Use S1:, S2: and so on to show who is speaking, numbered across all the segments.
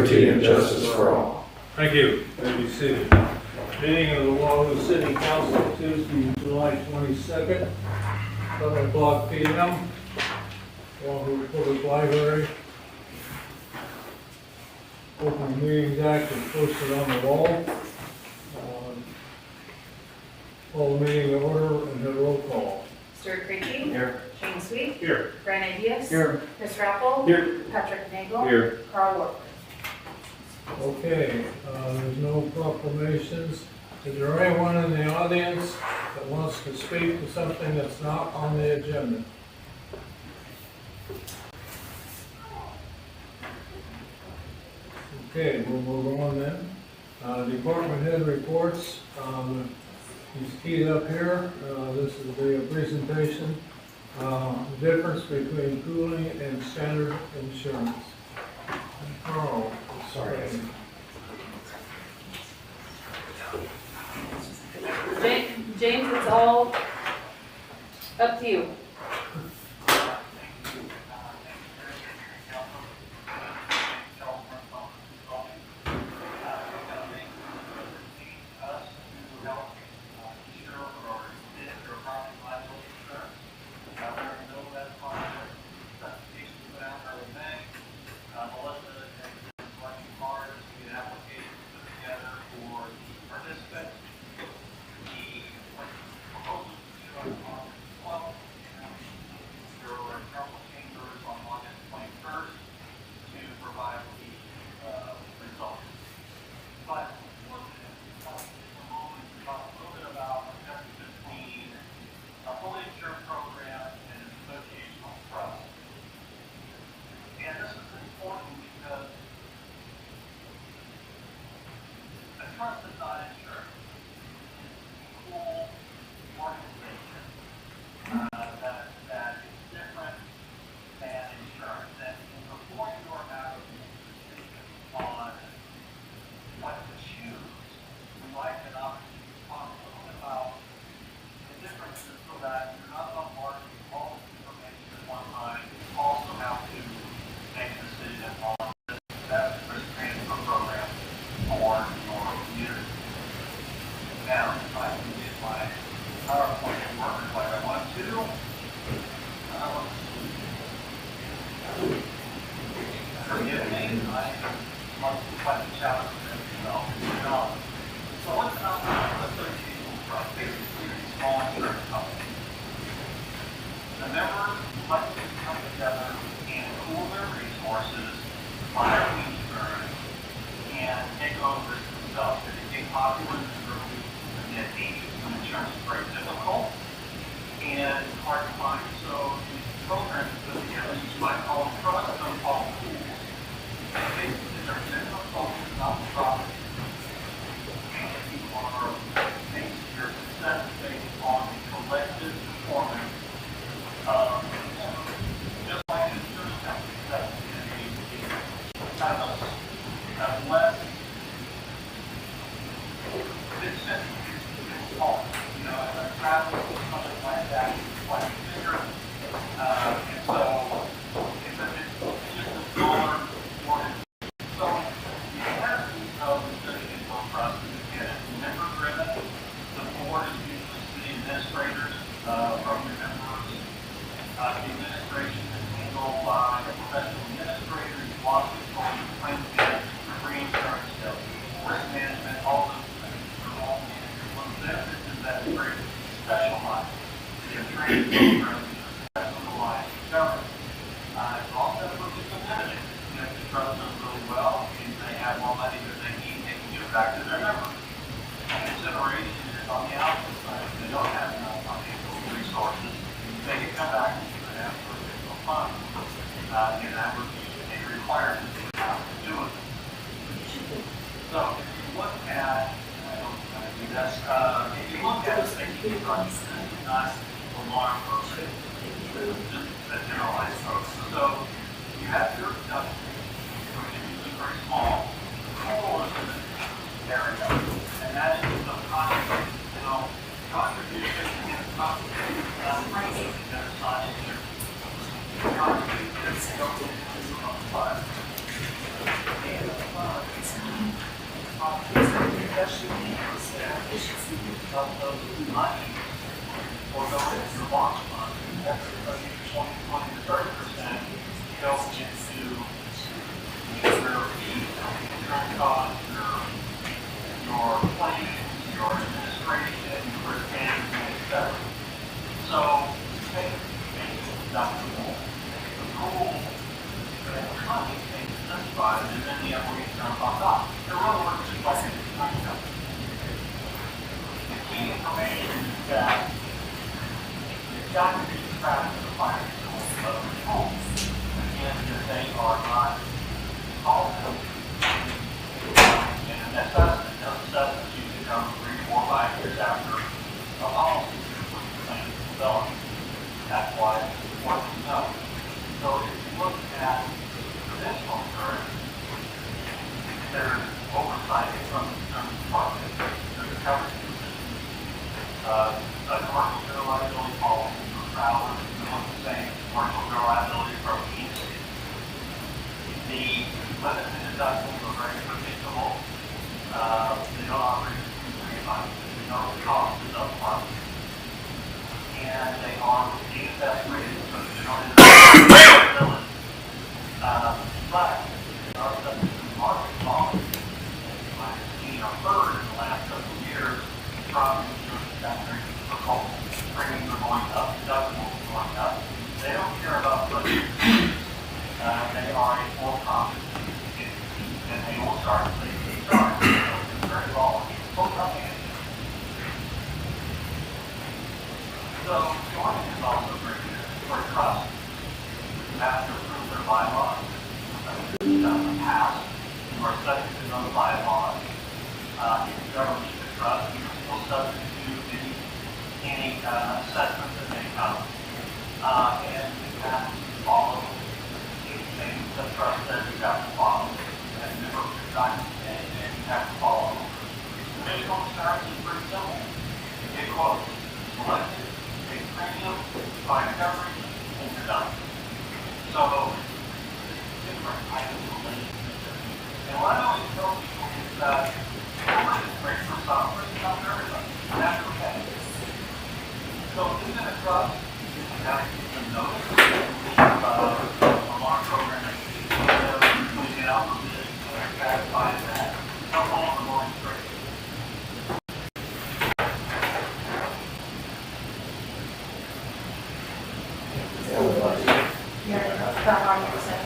S1: liberty and justice for all.
S2: Thank you. May be seated. Meeting of the Wahoo City Council, Tuesday, July 22nd, 7 o'clock p.m. Wahoo Public Library. Open Meetings Act is posted on the wall. Call the meeting to order and have roll call.
S3: Stuart Creaky.
S1: Here.
S3: Shane Sweet.
S2: Here.
S3: Brian Ideas.
S1: Here.
S3: Chris Rappel.
S1: Here.
S3: Patrick Nagel.
S1: Here.
S3: Carl Warford.
S2: Okay, there's no proclamations. Is there anyone in the audience that wants to speak to something that's not on the agenda? Okay, we'll move on then. Department head reports. He's keyed up here. This is the presentation. The difference between pooling and standard insurance. Carl, sorry.
S3: James, it's all up to you.
S4: question is that of the money will go into the launch fund. That's because you're 20 to 30% go into your fees, insurance costs, your claims, your administration, your management, etc. So, take deductible, the pool, and the money takes $75, and then the employees turn back up. They're really working just like a design company. The key information is that you've got to be trapped in the fire tools of the tools. Again, that they are not all and an assessment, those assessments usually come 3, 4, 5 years after a policy plan is developed. That's why it's important to know. So if you look at traditional insurance, there's oversight from the department. There's a coverage system. A commercial general liability policy for travelers is the same commercial general liability proteins. The limits and deductibles are very predictable. They don't operate very much. They know the cost is up front. And they are DFS rated, so they don't have liability. But they are subject to market policy. As you might have seen or heard in the last couple of years, from insurance sector, premiums are going up, deductibles are going up. They don't care about budget. They are a for-profit entity, and they will start to pay charge. It's very volatile. Full company. So, joining is also very good for trust. You have to approve their bylaws. In the past, you are subject to those bylaws. If you ever leave the trust, you're still subject to any assessments that may come. And you have to follow anything the trust says you have to follow. And never document and you have to follow. The visual insurance is pretty simple. You get quotes, select it, take premium, find coverage, and you're done. So, different items of relationships. And what I always tell people is that coverage is great for some, but it's not for everybody. That's okay. So, even a trust, you have to give them notice. From our program, we get out of this, satisfy that, come on the morning straight.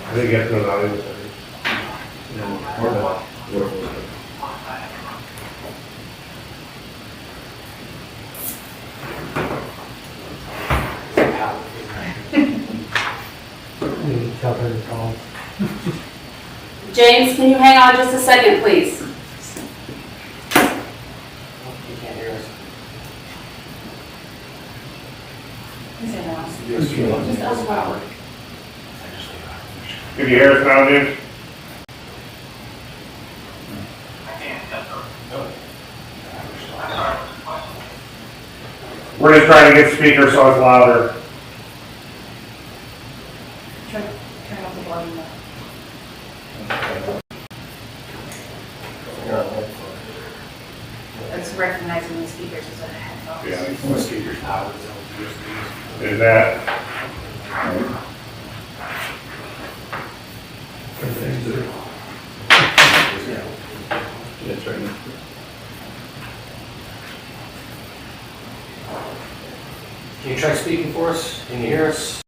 S1: I think you have to go out in a second.
S3: James, can you hang on just a second, please? He's in now. Just as well.
S1: Can you hear us now, James?
S4: I can't, yes, sir.
S1: We're just trying to get speakers so it's louder.
S3: Turn up the volume up. It's recognizing the speakers as a headphones.
S1: Yeah.
S5: Most speakers now
S1: Is that?
S5: That's right. Can you try speaking for us? Can you hear us?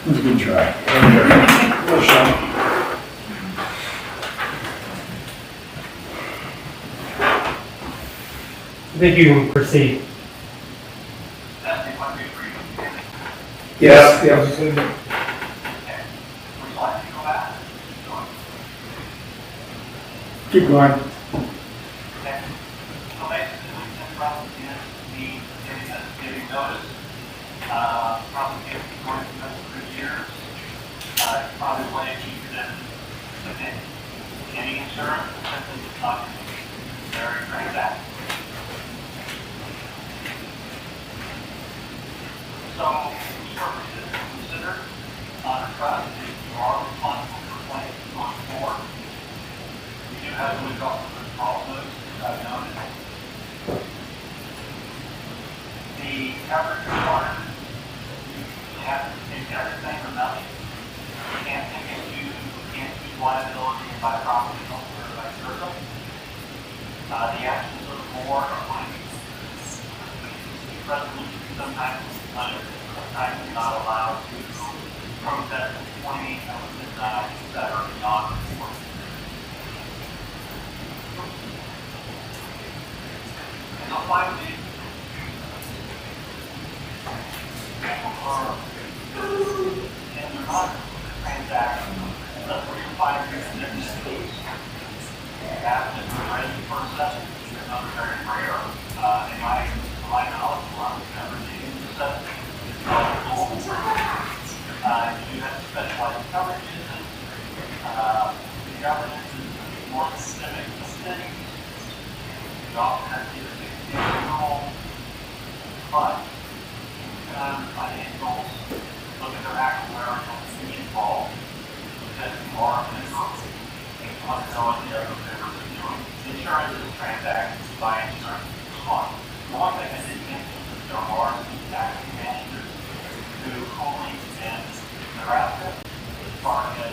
S1: Good try.
S6: I think you can proceed.
S4: That's the one we agree with.
S1: Yes.
S4: Okay. Would you like to go back?
S1: Keep going.
S4: Okay. So basically, we sent probably giving notice. Probably going to us 3 years. Probably way cheaper than any insurance. Simply it's not very transaction. So, services considered on a trust is As we've also noted, the coverage requirement, you have to take everything or nothing. You can't take it to, you can't use liability and buy property elsewhere, vice versa. The actions of the board are binding. Resolution sometimes you're not allowed to protest a claim that was denied that are beyond the court. And the five days and they're not transactions unless we're 5 years in this case. That is ready for assessment. It's not very rare. In my knowledge, a lot of everything is assessment. It's eligible. You have specialized coverages and the governance is more specific to cities. You often have to use the rule, but financials, look at their actuarial be involved because you are a member. You want to know what the other members are doing. Insurance is transactions, buy insurance, fun. The one thing I did mention is there are tax managers who only spend their assets as part of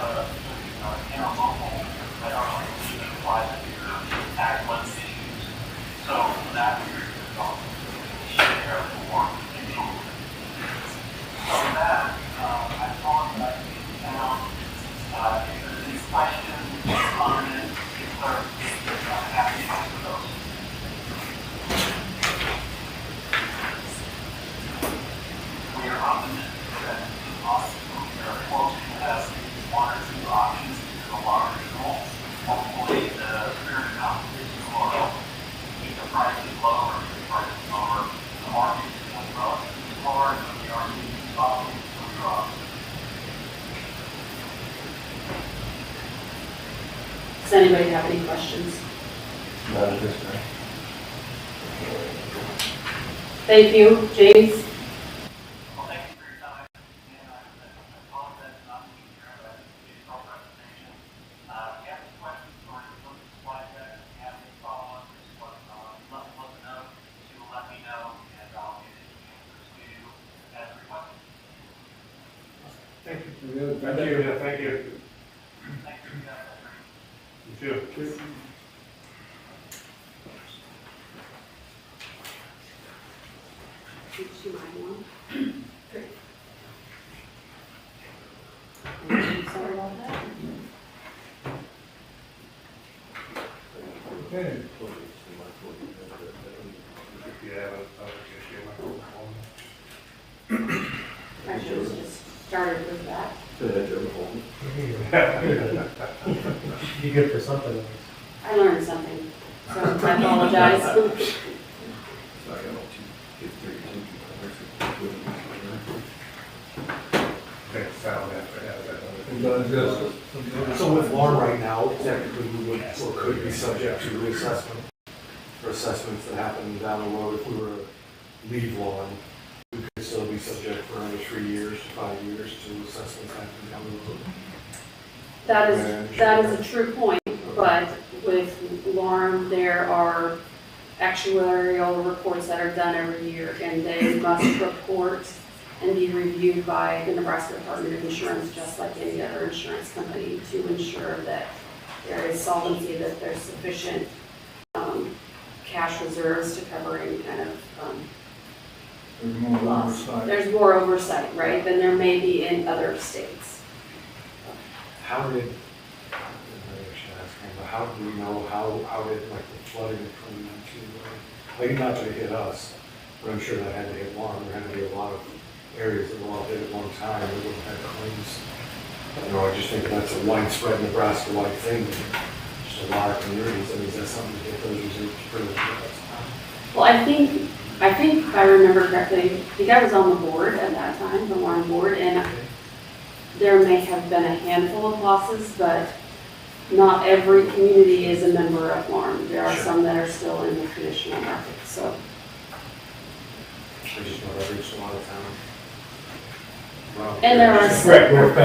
S4: a interlocal that are only applied to your tax levy issues. So for that reason, it's also share for insurance. So with that, I apologize now. If there's any questions, comments, clarifications, I'm happy to answer those. We are optimistic that we are close to have 1 or 2 options in a larger goal. Hopefully, the spirit of competition will help keep the prices lower, the prices lower. The market is relatively hard, but we are using solid to drop.
S3: Does anybody have any questions?
S6: Not at this time.
S3: Thank you, James.
S4: Well, thank you for your time. And I apologize for not being here, but it's our presentation. If you have any questions or you look at the slide deck, if you have any follow-up, just let me know. You will let me know, and I'll get any answers to you as requested.
S2: Thank you.
S1: Thank you. Yeah, thank you.
S4: Thank you, guys.
S1: You too.
S3: She might want. Sorry about that.
S2: Okay,
S1: Yeah, I'll just share my phone.
S3: I should have just started with that.
S5: You good for something.
S3: I learned something, so I apologize.
S1: Thanks, Sal, after that.
S2: it does this.
S5: So with Lauren right now, technically we would, or could be subject to reassessment for assessments that happen down the road. If we were to leave Lauren, we could still be subject for another 3 years to 5 years to assessments happening down the road.
S3: That is a true point, but with Lauren, there are actuarial reports that are done every year, and they must report and be reviewed by the Nebraska Department of Insurance, just like any other insurance company, to ensure that there is solvency, that there's sufficient cash reserves to cover any kind of
S2: There's more
S3: loss.
S2: oversight.
S3: There's more oversight, right, than there may be in other states.
S5: How did, I should ask him, but how do we know, how did like the flooding of 2019, like not that it hit us, but I'm sure that had to hit Lauren. There had to be a lot of areas that were all hit at one time, we wouldn't have claims. You know, I just think that's a widespread Nebraska-wide thing, just a lot of communities. I mean, is that something to get those reserves pretty much?
S3: Well, I think if I remember correctly, I think I was on the board at that time, the Warren board, and there may have been a handful of losses, but not every community is a member of Warren. There are some that are still in the traditional market, so.
S5: I just know that reached a lot of town.
S3: And there are,
S1: Right,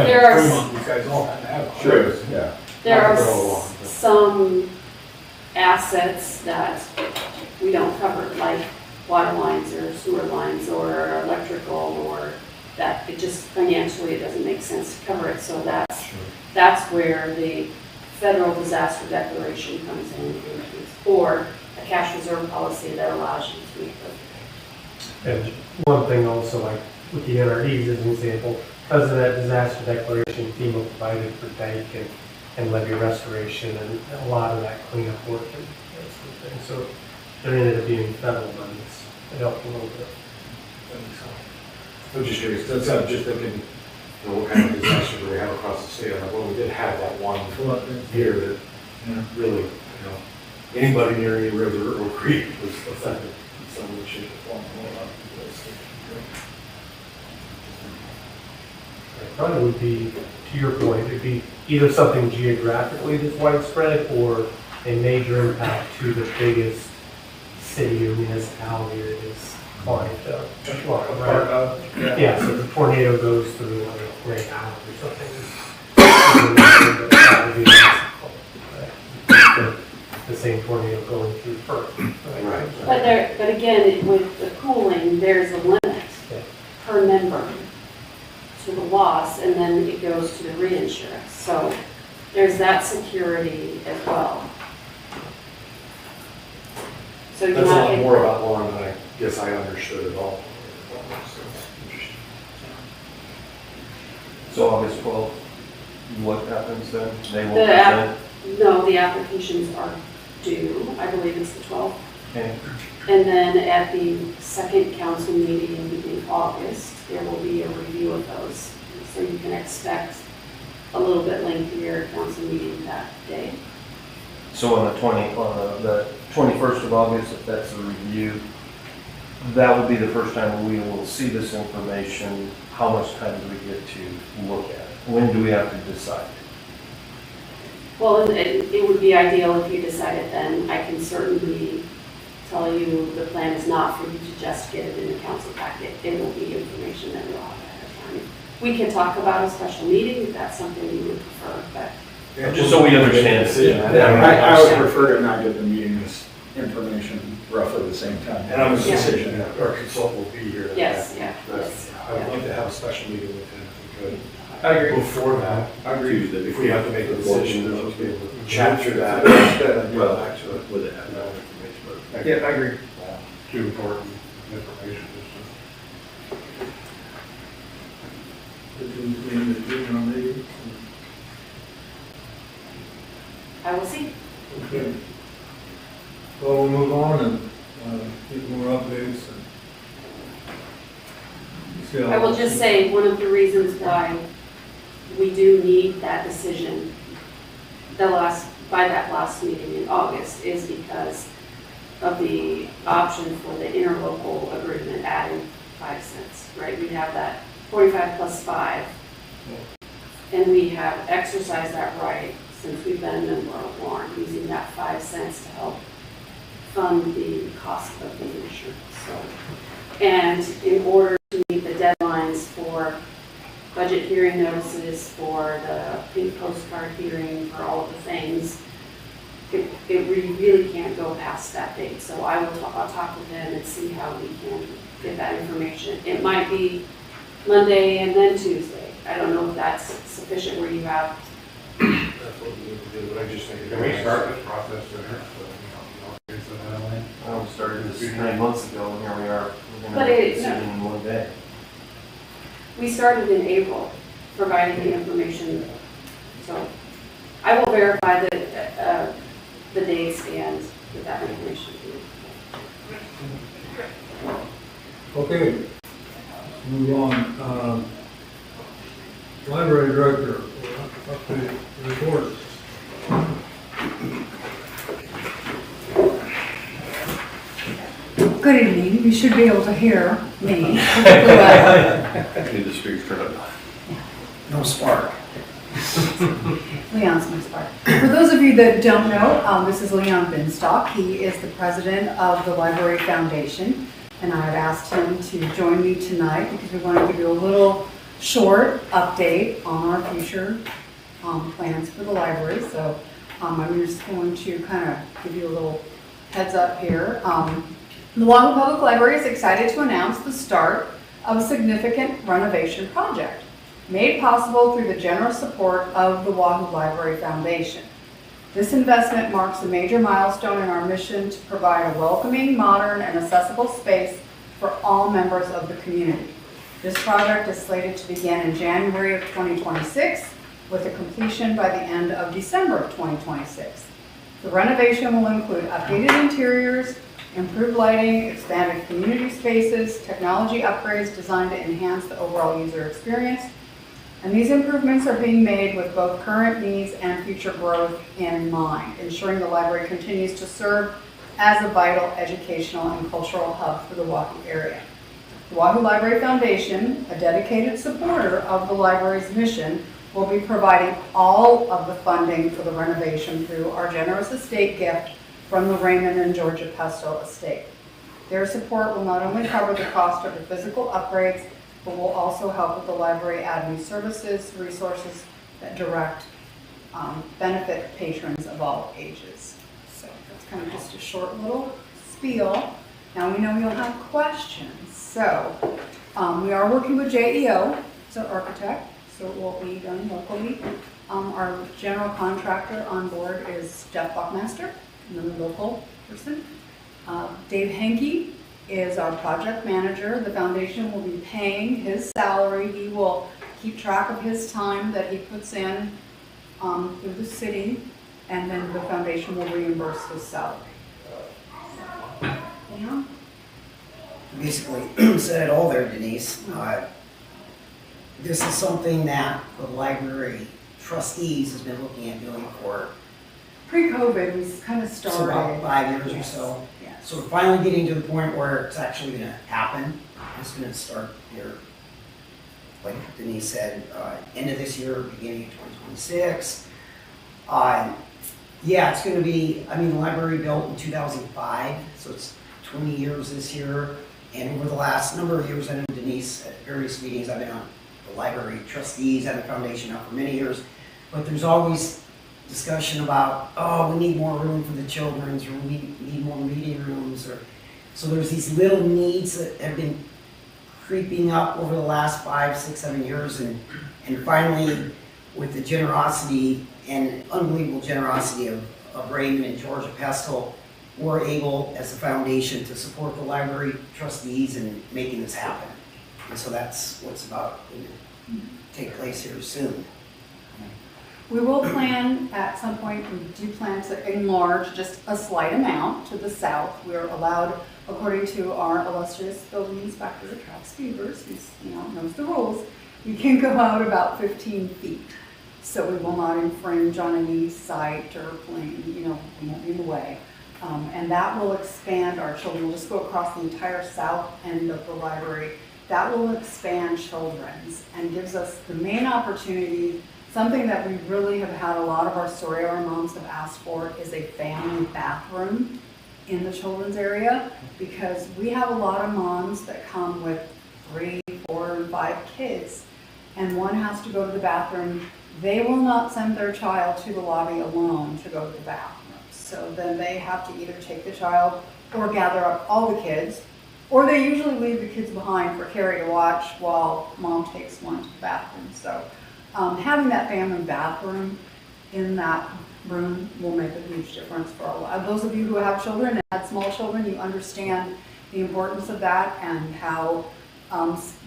S3: there are,
S5: You guys all had to have.
S1: Sure, yeah.
S3: there are,
S5: Not for a long
S3: some assets that we don't cover, like water lines or sewer lines or electrical, or that it just financially, it doesn't make sense to cover it. So that's where the federal disaster declaration comes in, or a cash reserve policy that allows you to make those.
S7: And one thing also, like with the NRDs as an example, because of that disaster declaration, FEMA provided for dike and levee restoration and a lot of that cleanup work and that sort of thing. So there ended up being federal monies. It helped a little bit.
S5: I'm just curious, that's, I'm just thinking, you know, what kind of disaster do we have across the state? Like, well, we did have that one here that really, you know, anybody near any river or creek was affected in some way, shape, or form.
S7: It probably would be, to your point, it'd be either something geographically that's widespread or a major impact to the biggest city or municipality that is clientele. Yeah, so the tornado goes through like a Great Island or something. The same tornado going through Perth.
S5: Right.
S3: But again, with the cooling, there's a limit per member to the loss, and then it goes to the reinsurance. So there's that security as well. So you're
S5: That's a
S3: not
S5: lot more about Lauren than I guess I understood at all.
S6: So August 12th, what happens then? They will
S3: The
S6: present?
S3: No, the applications are due, I believe it's the 12th.
S6: Okay.
S3: And then at the second council meeting in August, there will be a review of those. So you can expect a little bit lengthier council meeting that day.
S6: So on the 21st of August, if that's a review, that will be the first time we will see this information. How much time do we get to look at it? When do we have to decide?
S3: Well, it would be ideal if you decided then. I can certainly tell you the plan is not for you to just get it in the council packet. It will be information that we'll have ahead of time. We can talk about a special meeting if that's something you would prefer, but.
S6: Just so we understand.
S8: I would prefer to not get the meeting this information roughly the same time.
S5: And I'm a
S3: Yeah.
S5: decision that our consultant will be here.
S3: Yes, yeah,
S5: But
S3: yes.
S5: I would love to have a special meeting with him if we could.
S7: I agree.
S5: Before that,
S8: Tuesday.
S5: if we have to make a decision, we'll be able to chat through that.
S8: Well,
S5: Back to it.
S8: with it, have no information, but.
S7: Yeah, I agree.
S1: Too important information.
S3: I will see.
S2: Okay. Well, we'll move on and get more updates.
S3: I will just say, one of the reasons why we do need that decision by that last meeting in August is because of the option for the interlocal agreement adding 5 cents, right? We have that 45 plus 5, and we have exercised that right since we've been a member of Warren, using that 5 cents to help fund the cost of the insurance. So, and in order to meet the deadlines for budget hearing notices, for the pink postcard hearing, for all of the things, we really can't go past that date. So I'll talk with them and see how we can get that information. It might be Monday and then Tuesday. I don't know if that's sufficient where you have.
S5: That's what we need to do, but I just think.
S1: Can we start this process sooner? So, here's the deadline.
S6: We started this 9 months ago, and here we are. We're
S3: But
S6: going to
S3: it-
S6: make a decision in one day.
S3: We started in April, providing the information. So I will verify the dates and get that information to you.
S2: Okay, let's move on. Library director, update report.
S9: Good evening. You should be able to hear me.
S8: Need the speakers turned up.
S5: No spark.
S9: Leon's my spark. For those of you that don't know, this is Leon Binstock. He is the president of the Library Foundation, and I have asked him to join me tonight because we want to give you a little short update on our future plans for the library. So I'm just going to kind of give you a little heads up here. The Wahoo Public Library is excited to announce the start of a significant renovation project made possible through the generous support of the Wahoo Library Foundation. This investment marks a major milestone in our mission to provide a welcoming, modern, and accessible space for all members of the community. This project is slated to begin in January of 2026, with a completion by the end of December of 2026. The renovation will include updated interiors, improved lighting, expanded community spaces, technology upgrades designed to enhance the overall user experience. And these improvements are being made with both current needs and future growth in mind, ensuring the library continues to serve as a vital educational and cultural hub for the Wahoo area. The Wahoo Library Foundation, a dedicated supporter of the library's mission, will be providing all of the funding for the renovation through our generous estate gift from the Raymond and Georgia Pestle estate. Their support will not only cover the cost of the physical upgrades, but will also help with the library add new services, resources that direct benefit patrons of all ages. So that's kind of just a short little spiel. Now we know you'll have questions. So we are working with JEO, it's an architect, so it will be done locally. Our general contractor on board is Jeff Buckmaster, another local person. Dave Henke is our project manager. The foundation will be paying his salary. He will keep track of his time that he puts in through the city, and then the foundation will reimburse his salary. Yeah.
S10: Basically said it all there, Denise. This is something that the library trustees has been looking at doing for
S9: Pre-COVID, we kind of started.
S10: about 5 years or
S9: Yes.
S10: so.
S9: Yes.
S10: So we're finally getting to the point where it's actually gonna happen. It's gonna start here, like Denise said, end of this year, beginning of 2026. Yeah, it's gonna be, I mean, the library built in 2005, so it's 20 years this year. And over the last number of years, I know Denise, at various meetings, I've been on the library trustees and the foundation now for many years, but there's always discussion about, oh, we need more room for the children's, or we need more meeting rooms, or so there's these little needs that have been creeping up over the last 5, 6, 7 years, and finally, with the generosity and unbelievable generosity of Raymond and Georgia Pestle, we're able, as a foundation, to support the library trustees in making this happen. And so that's what's about to take place here soon.
S9: We will plan, at some point, we do plan to enlarge just a slight amount to the south. We're allowed, according to our illustrious building inspector, Travis Beavers, who's, knows the rules, we can go out about 15 feet. So we will not infringe on any site or plane, we won't be in the way. And that will expand our children. We'll just go across the entire south end of the library. That will expand children's and gives us the main opportunity. Something that we really have had a lot of our story hour moms have asked for is a family bathroom in the children's area, because we have a lot of moms that come with 3, 4, and 5 kids, and one has to go to the bathroom. They will not send their child to the lobby alone to go to the bathroom. So then they have to either take the child or gather up all the kids, or they usually leave the kids behind for Carrie to watch while mom takes one to the bathroom. So having that family bathroom in that room will make a huge difference for a lot. Those of you who have children and had small children, you understand the importance of that and how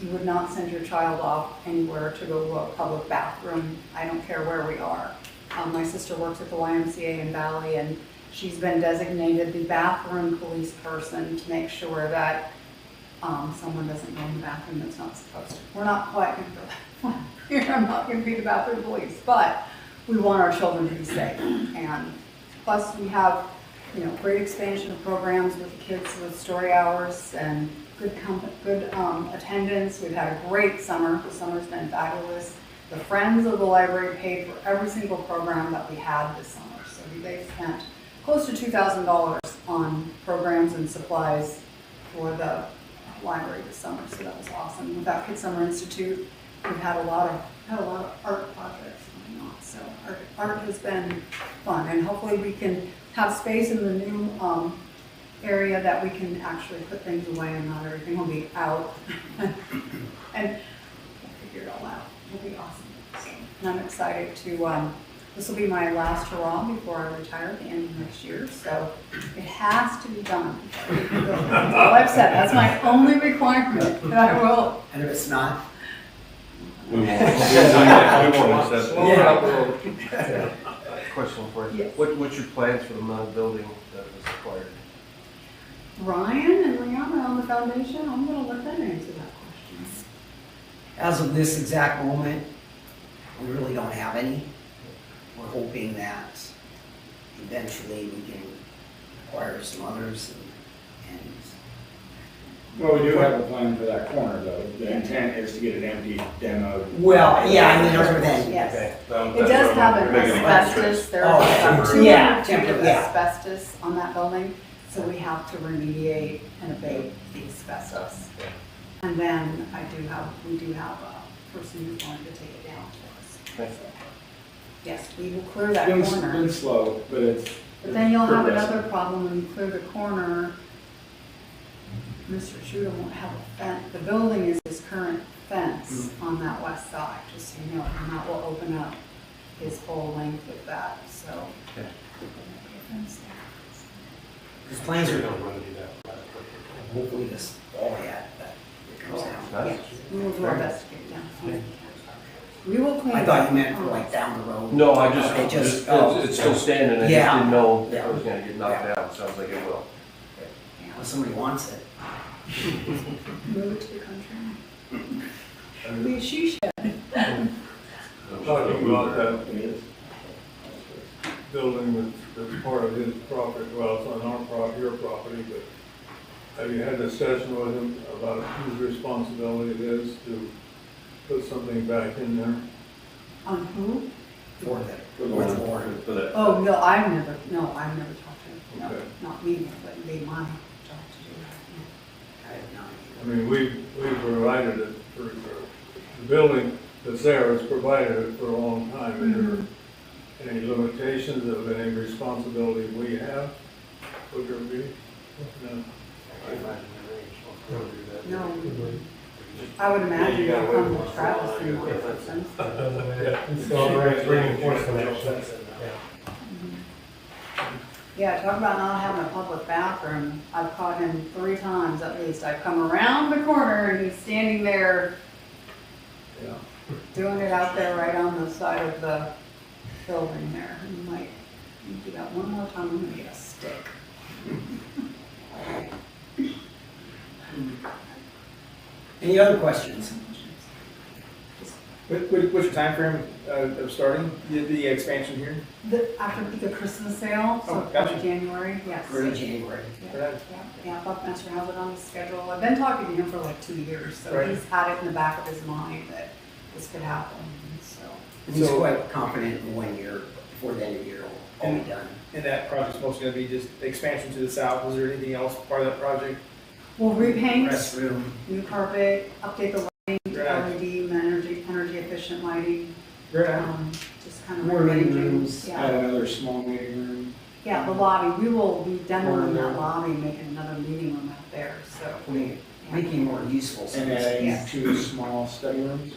S9: you would not send your child off anywhere to go to a public bathroom. I don't care where we are. My sister works at the YMCA in Valley, and she's been designated the bathroom police person to make sure that someone doesn't go in the bathroom that's not supposed to. We're not quite going to go that far here. I'm not going to be the bathroom police, but we want our children to be safe. And plus we have, great expansion of programs with the kids with story hours and good attendance. We've had a great summer. The summer's been fabulous. The Friends of the Library paid for every single program that we had this summer. So they spent close to $2,000 on programs and supplies for the library this summer. So that was awesome. Without Kids Summer Institute, we've had a lot of art projects going on. So So art has been fun, and hopefully we can have space in the new area that we can actually put things away and not everything will be out. And we'll figure it all out. It'll be awesome. So, and I'm excited to, this will be my last hurrah before I retire at the end of next year, so it has to be done. That's all I've said. That's my only requirement, and I will.
S10: And if it's not,
S6: We won't accept
S2: Slow it up a little.
S6: Question for you.
S9: Yes.
S6: What's your plans for the metal building that was acquired?
S9: Ryan and Liana on the foundation, I'm gonna let them answer that question.
S10: as of this exact moment, we really don't have any. We're hoping that eventually we can acquire some others and
S8: Well, we do have a plan for that corner though. The intent is to get it empty, demoed.
S10: well, yeah, I mean, other than,
S9: Yes.
S6: Okay.
S9: It does have an asbestos, there's about 200
S10: yeah,
S9: feet of
S10: temporary, yeah.
S9: asbestos on that building, so we have to remediate and abate the asbestos. And then we do have a person who's going to take it down for us.
S6: Okay.
S9: Yes, we will clear that
S8: It's
S9: corner.
S8: been slow, but it's.
S9: But then you'll have
S8: progressing.
S9: another problem when you clear the corner. Mr. Shuda won't have a fence. The building is his current fence on that west side, just so you know, and that will open up his whole length of that, so.
S6: Okay.
S10: his plans
S5: Sure
S10: are
S5: don't want to do that.
S10: hopefully this fall yet, but it comes down.
S6: Nice.
S9: Yes, we will do our best to get it down. We will clean.
S10: I thought you meant for like down the road.
S6: No, I just,
S10: Okay,
S6: just-
S10: oh.
S6: it's still standing, I just
S10: Yeah.
S6: didn't know if
S10: Yeah.
S6: it was gonna get knocked down, sounds like it will.
S10: Well, somebody wants it.
S9: Move it to the country. We, she should.
S2: Talking about that building that's part of his property, well, it's on your property, but have you had a discussion with him about whose responsibility it is to put something back in there?
S9: On who?
S10: For the,
S8: For the
S10: for the
S8: one.
S10: board.
S6: For that.
S9: Oh, no, I've never talked to him. No,
S2: Okay.
S9: not me, but it'd be my job to do that.
S10: I have no
S2: I mean, we've provided it for, the building that's there has provided it for a long time. Are there any limitations of any responsibility we have? Would there be? No.
S5: I imagine they're responsible to do that.
S9: No, I would imagine they'll come to Travis and look for them.
S7: It's still reinforcement action.
S9: Yeah, talk about not having a public bathroom. I've caught him 3 times at least. I've come around the corner and he's standing there
S2: Yeah.
S9: doing it out there right on the side of the building there. And I'm like, you do that one more time, I'm gonna get a stick.
S10: Any other questions?
S11: What's your timeframe of starting the expansion here?
S9: After the Christmas sale, so
S11: Oh,
S9: probably
S11: gotcha.
S9: January, yes.
S10: Early January.
S9: Yeah, Buckmaster has it on the schedule. I've been talking to him for like 2 years, so
S11: Right.
S9: he's had it in the back of his mind that this could happen, so.
S10: And he's
S11: So-
S10: quite confident in 1 year, before the end of the year, it'll all be done.
S11: And that project's mostly gonna be just expansion to the south. Was there anything else part of that project?
S9: We'll repaint,
S10: Restroom,
S9: new carpet, update the lighting to
S11: Right.
S9: LED, energy efficient lighting,
S11: Great.
S9: just kind of
S10: More meeting
S9: rearranging.
S10: rooms.
S8: Add
S9: Yeah,
S8: another small meeting room.
S9: yeah, the lobby, we will be demoing
S11: Corner.
S9: that lobby, making another meeting room out there, so.
S10: making more useful
S8: And
S10: spaces.
S8: adding
S9: Yes.
S8: 2 small study rooms.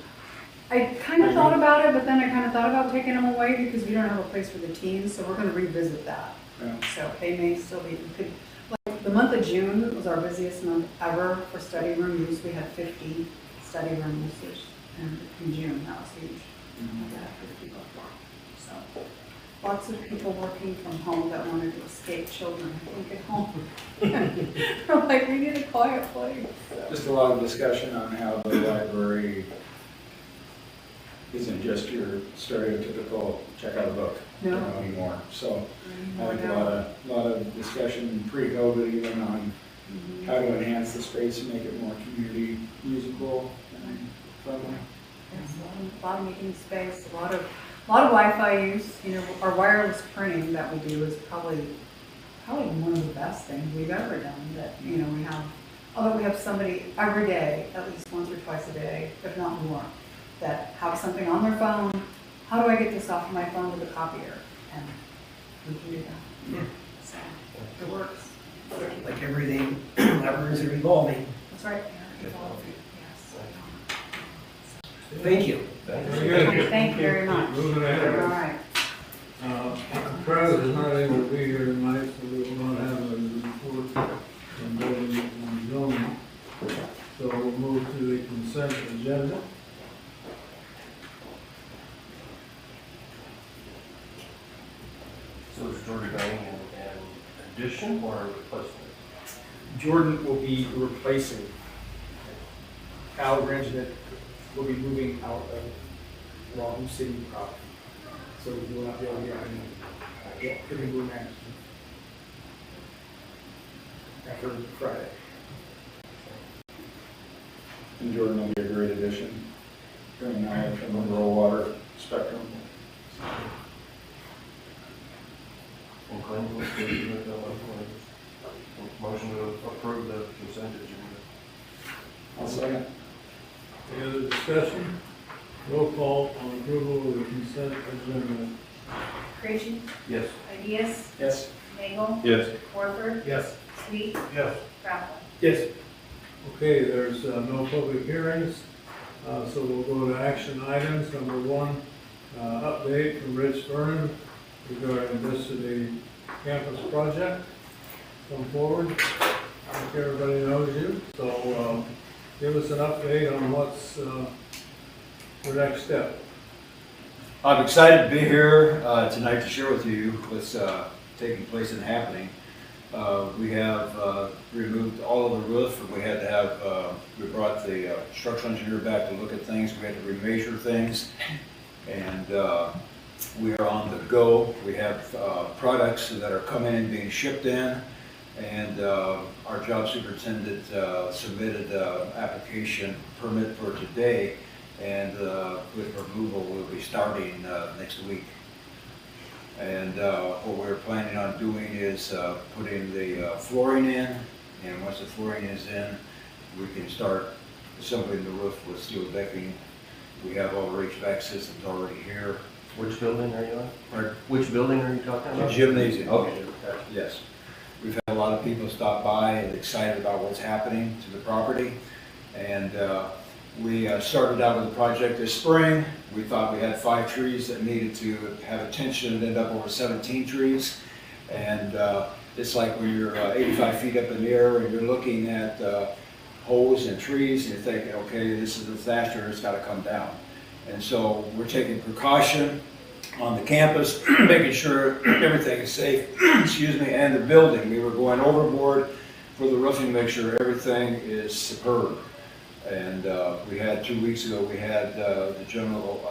S9: I kind of thought about it, but then I kind of thought about taking them away because we don't have a place for the teens, so we're gonna revisit that.
S8: Yeah.
S9: So they may still be, like, the month of June was our busiest month ever for study room use. We had 50 study room usage in June, that was huge. We had 50 before. So, lots of people working from home that wanted to escape children, I think, at home. They're like, we need a quiet place.
S8: Just a lot of discussion on how the library isn't just your stereotypical check out a book
S9: No.
S8: anymore. So I think
S9: No.
S8: a lot of discussion pre-COVID even on
S9: Mhm.
S8: how to enhance the space and make it more community usable and friendly.
S9: There's a lot of meeting space, a lot of Wi-Fi use. You know, our wireless printing that we do is probably one of the best things we've ever done. That, you know, although we have somebody every day, at least once or twice a day, if not more, that have something on their phone how do I get this off of my phone to the copier? And we can do that. So, it works.
S10: Like everything, libraries are evolving.
S9: That's right. Yes.
S10: Thank you.
S2: Very good.
S9: Thank you very much.
S2: Moving
S9: All
S2: ahead.
S9: right.
S2: Travis is not able to be here tonight, so we will not have a report on building and zoning. So we'll move to the consent agenda.
S6: So is Jordan going an addition or a replacement?
S11: Jordan will be replacing Al Grangenet will be moving out of Wahoo City property. So we will not be able to get any room after Friday.
S8: And Jordan will be a great addition, bringing out from the rural water spectrum.
S6: And Glenn, what's the motion to approve the consent agenda?
S8: I'll second.
S2: Any other discussion? Roll call on approval of the consent agenda.
S12: Creation,
S6: Yes.
S12: Ideas,
S8: Yes.
S12: Nagel,
S1: Yes.
S12: Warford,
S11: Yes.
S12: Sweet,
S6: Yes.
S12: Raffle.
S11: Yes.
S2: Okay, there's no public hearings, so we'll go to action items. Number one, update from Rich Vernon regarding this city campus project. Come forward. I think everybody knows you, so give us an update on what's the next step.
S13: I'm excited to be here tonight to share with you what's taking place and happening. We have removed all of the roof. We had to have, we brought the structural engineer back to look at things. We had to remeasure things. And we are on the go. We have products that are coming in, being shipped in. And our job superintendent submitted an application permit for today. And with removal, we'll be starting next week. And what we're planning on doing is putting the flooring in, and once the flooring is in, we can start assembling the roof with steel decking. We have all our HVAC systems already here.
S6: Which building are you on?
S13: Our
S6: Which building are you talking about?
S13: gymnasium.
S6: Okay.
S13: Yes. We've had a lot of people stop by and excited about what's happening to the property. And we started out with the project this spring. We thought we had 5 trees that needed to have attention and end up over 17 trees. And it's like when you're 85 feet up in the air and you're looking at holes and trees and you're thinking, okay, this is a disaster, it's got to come down. And so we're taking precaution on the campus, making sure everything is safe, excuse me, and the building. We were going overboard for the roofing to make sure everything is superb. And we had 2 weeks ago, we had the general,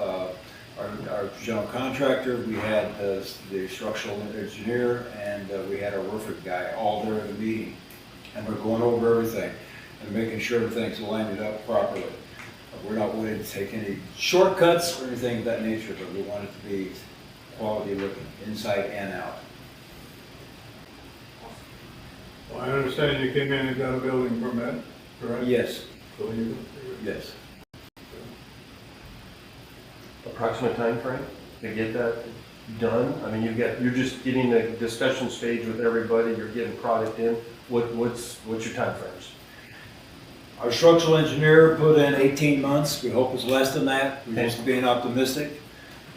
S13: our general contractor, we had the structural engineer, and we had our roofer guy all there in the meeting. And we're going over everything and making sure everything's lined up properly. We're not willing to take any shortcuts or anything of that nature, but we want it to be quality looking, inside and out.
S2: Well, I understand you came in and got a building permit, correct?
S13: Yes,
S2: So you,
S13: yes.
S6: Approximate time frame to get that done? I mean, you're just getting a discussion stage with everybody, you're getting product in. What's your time frames?
S13: Our structural engineer put in 18 months. We hope it's less than that. We're just being optimistic.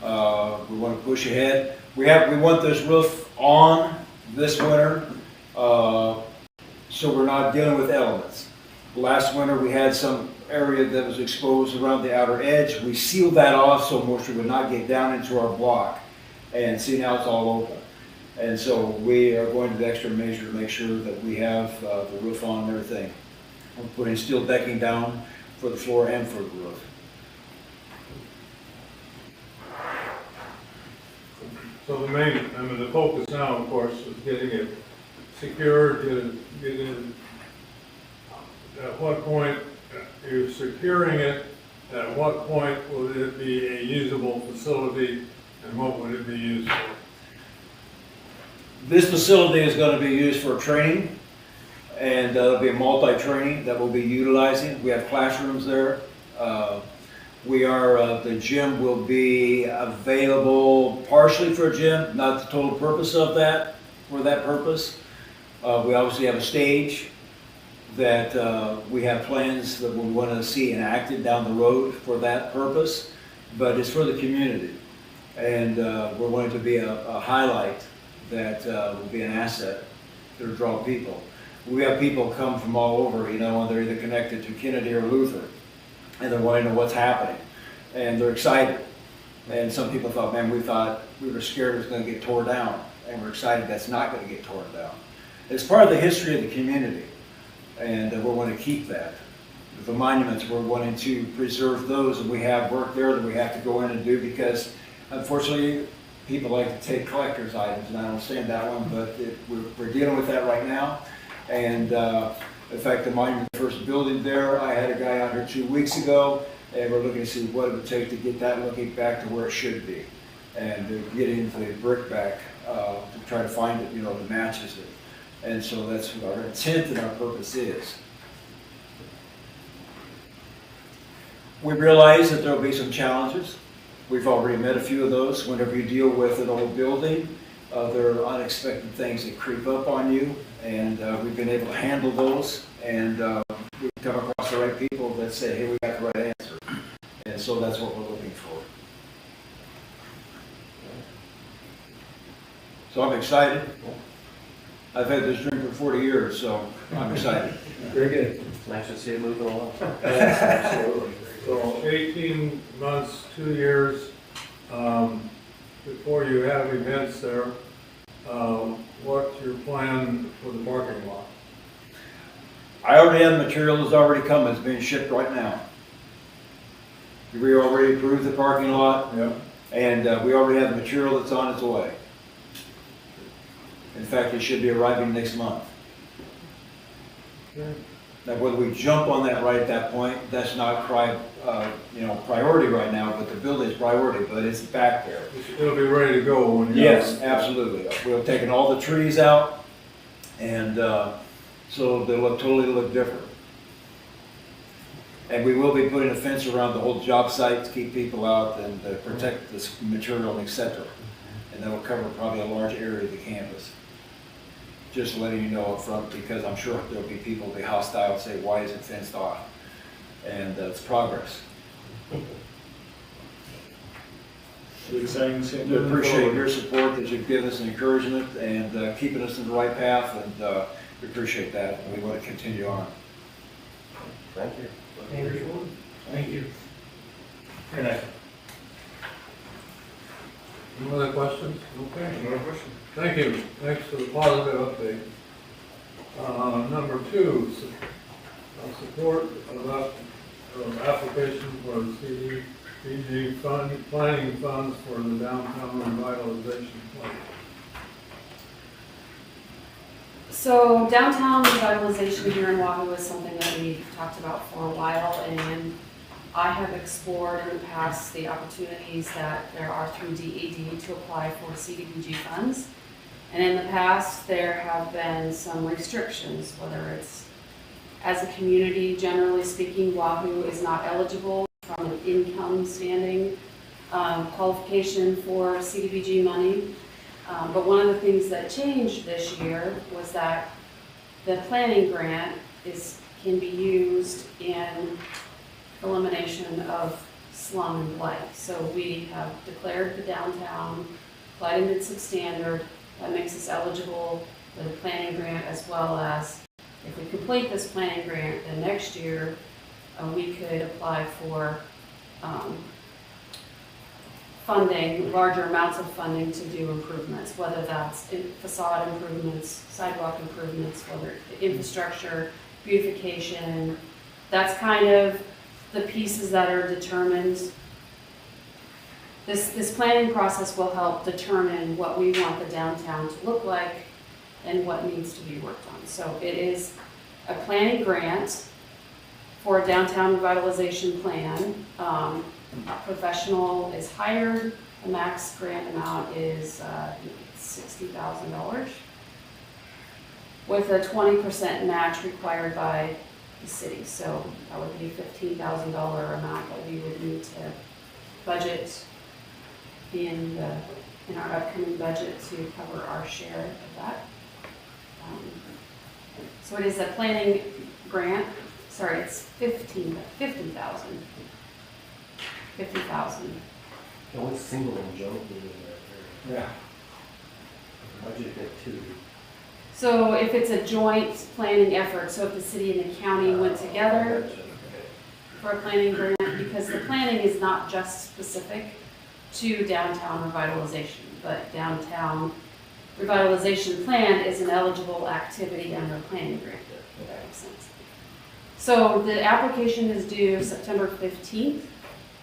S13: We want to push ahead. We want this roof on this winter, so we're not dealing with elements. Last winter, we had some area that was exposed around the outer edge. We sealed that off so moisture would not get down into our block. And see, now it's all open. And so we are going to the extra measure to make sure that we have the roof on and everything. We're putting steel decking down for the floor and for the roof.
S2: so the focus now, of course, is getting it secured, get it, at what point you're securing it, at what point will it be a usable facility, and what would it be used for?
S13: This facility is going to be used for training, and there'll be a multi-training that we'll be utilizing. We have classrooms there. The gym will be available partially for a gym, not the total purpose of that, for that purpose. We obviously have a stage that we have plans that we want to see enacted down the road for that purpose, but it's for the community. And we're wanting to be a highlight that will be an asset to draw people. We have people come from all over, you know, and they're either connected to Kennedy or Luther, and they're wanting to know what's happening, and they're excited. And some people thought, man, we were scared it was going to get torn down, and we're excited that's not going to get torn down. It's part of the history of the community, and we're wanting to keep that. The monuments, we're wanting to preserve those, and we have work there that we have to go in and do because, unfortunately, people like to take collector's items, and I don't understand that one, but we're dealing with that right now. And in fact, the monument first building there, I had a guy out here 2 weeks ago, and we're looking to see what it would take to get that looking back to where it should be, and get into the brick back to try to find it, you know, that matches it. And so that's what our intent and our purpose is. We realize that there will be some challenges. We've already met a few of those. Whenever you deal with an old building, there are unexpected things that creep up on you, and we've been able to handle those, and we've come across the right people that say, hey, we got the right answer. And so that's what we're looking for. So I'm excited. I've had this drink for 40 years, so I'm excited.
S11: Very good.
S6: It's nice to see it moving along.
S11: Absolutely.
S2: So 18 months, 2 years, before you have events there, what's your plan for the parking lot?
S13: I already have material that's already coming. It's being shipped right now. We already approved the parking lot,
S2: Yep.
S13: and we already have material that's on its way. In fact, it should be arriving next month.
S2: Okay.
S13: Now, whether we jump on that right at that point, that's not priority right now, but the building's priority, but it's back there.
S2: It'll be ready to go when you.
S13: Yes, absolutely. We've taken all the trees out, and so they'll totally look different. And we will be putting a fence around the whole job site to keep people out and protect this material, et cetera. And that will cover probably a large area of the campus. Just letting you know up front, because I'm sure there'll be people who'll be hostile and say, why is it fenced off? And it's progress.
S8: Exciting.
S13: We appreciate your support that you've given us and encouragement and keeping us in the right path, and we appreciate that, and we want to continue on.
S6: Thank you.
S11: Thank you. Good night.
S2: Any other questions? Okay.
S1: Another question?
S2: Thank you. Thanks for the positive update. Number 2, support of application for the CDBG planning funds for the downtown revitalization plan.
S3: So downtown revitalization here in Wahoo is something that we've talked about for a while, and I have explored in the past the opportunities that there are through DED to apply for CDBG funds. And in the past, there have been some restrictions, whether it's, as a community, generally speaking, Wahoo is not eligible from an income standing qualification for CDBG money. But one of the things that changed this year was that the planning grant can be used in elimination of slum and blight. So we have declared the downtown blight and substandard. That makes us eligible for the planning grant, as well as if we complete this planning grant, then next year we could apply for funding, larger amounts of funding to do improvements, whether that's facade improvements, sidewalk improvements, whether infrastructure, beautification. That's kind of the pieces that are determined. This planning process will help determine what we want the downtown to look like and what needs to be worked on. So it is a planning grant for a downtown revitalization plan. A professional is hired. The max grant amount is $60,000 with a 20% match required by the city. So that would be a $15,000 amount that we would need to budget in our upcoming budget to cover our share of that. So it is a planning grant, sorry, it's 50,000. 50,000.
S6: And what's single and joint in that
S8: Yeah.
S6: area? Budget at 2.
S3: So if it's a joint planning effort, so if the city and the county went together for a planning grant, because the planning is not just specific to downtown revitalization, but downtown revitalization plan is an eligible activity under a planning grant, if that makes sense. So the application is due September 15th.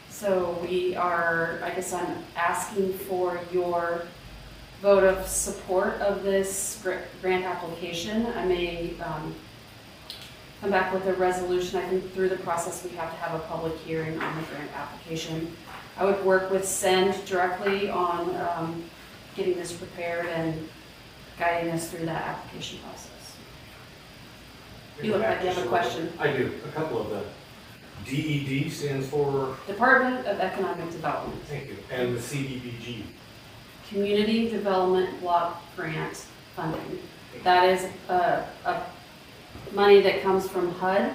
S3: So we are, I guess I'm asking for your vote of support of this grant application. I may come back with a resolution. I think through the process we have to have a public hearing on the grant application. I would work with Send directly on getting this prepared and guiding us through that application process. You look like you have a question.
S5: I do, a couple of them. DED stands for,
S3: Department of Economic Development.
S5: thank you, and the CDBG.
S3: Community Development Block Grant Funding. That is a money that comes from HUD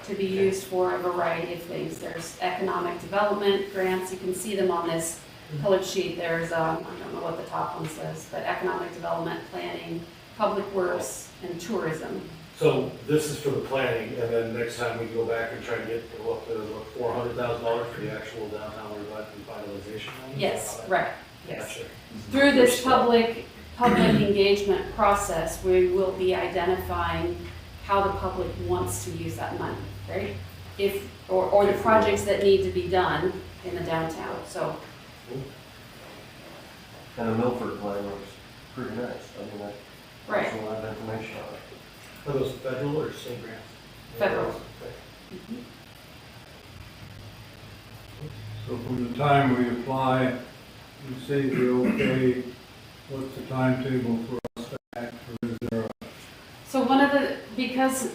S3: to be used for a variety of things. There's economic development grants. You can see them on this colored sheet. There's, I don't know what the top one says, but economic development, planning, public works, and tourism.
S5: So this is for the planning, and then next time we go back and try to get up to $400,000 for the actual downtown revitalization.
S3: Yes, right, yes.
S5: Gotcha.
S3: Through this public engagement process, we will be identifying how the public wants to use that money, right? Or the projects that need to be done in the downtown, so.
S6: And the Milford plan looks pretty nice. I mean, that
S3: Right.
S6: has a lot of information on it.
S5: Are those federal or state grants?
S3: Federal.
S5: Okay.
S2: So from the time we apply, you say the okay, what's the timetable for us to act, or is there a
S3: So because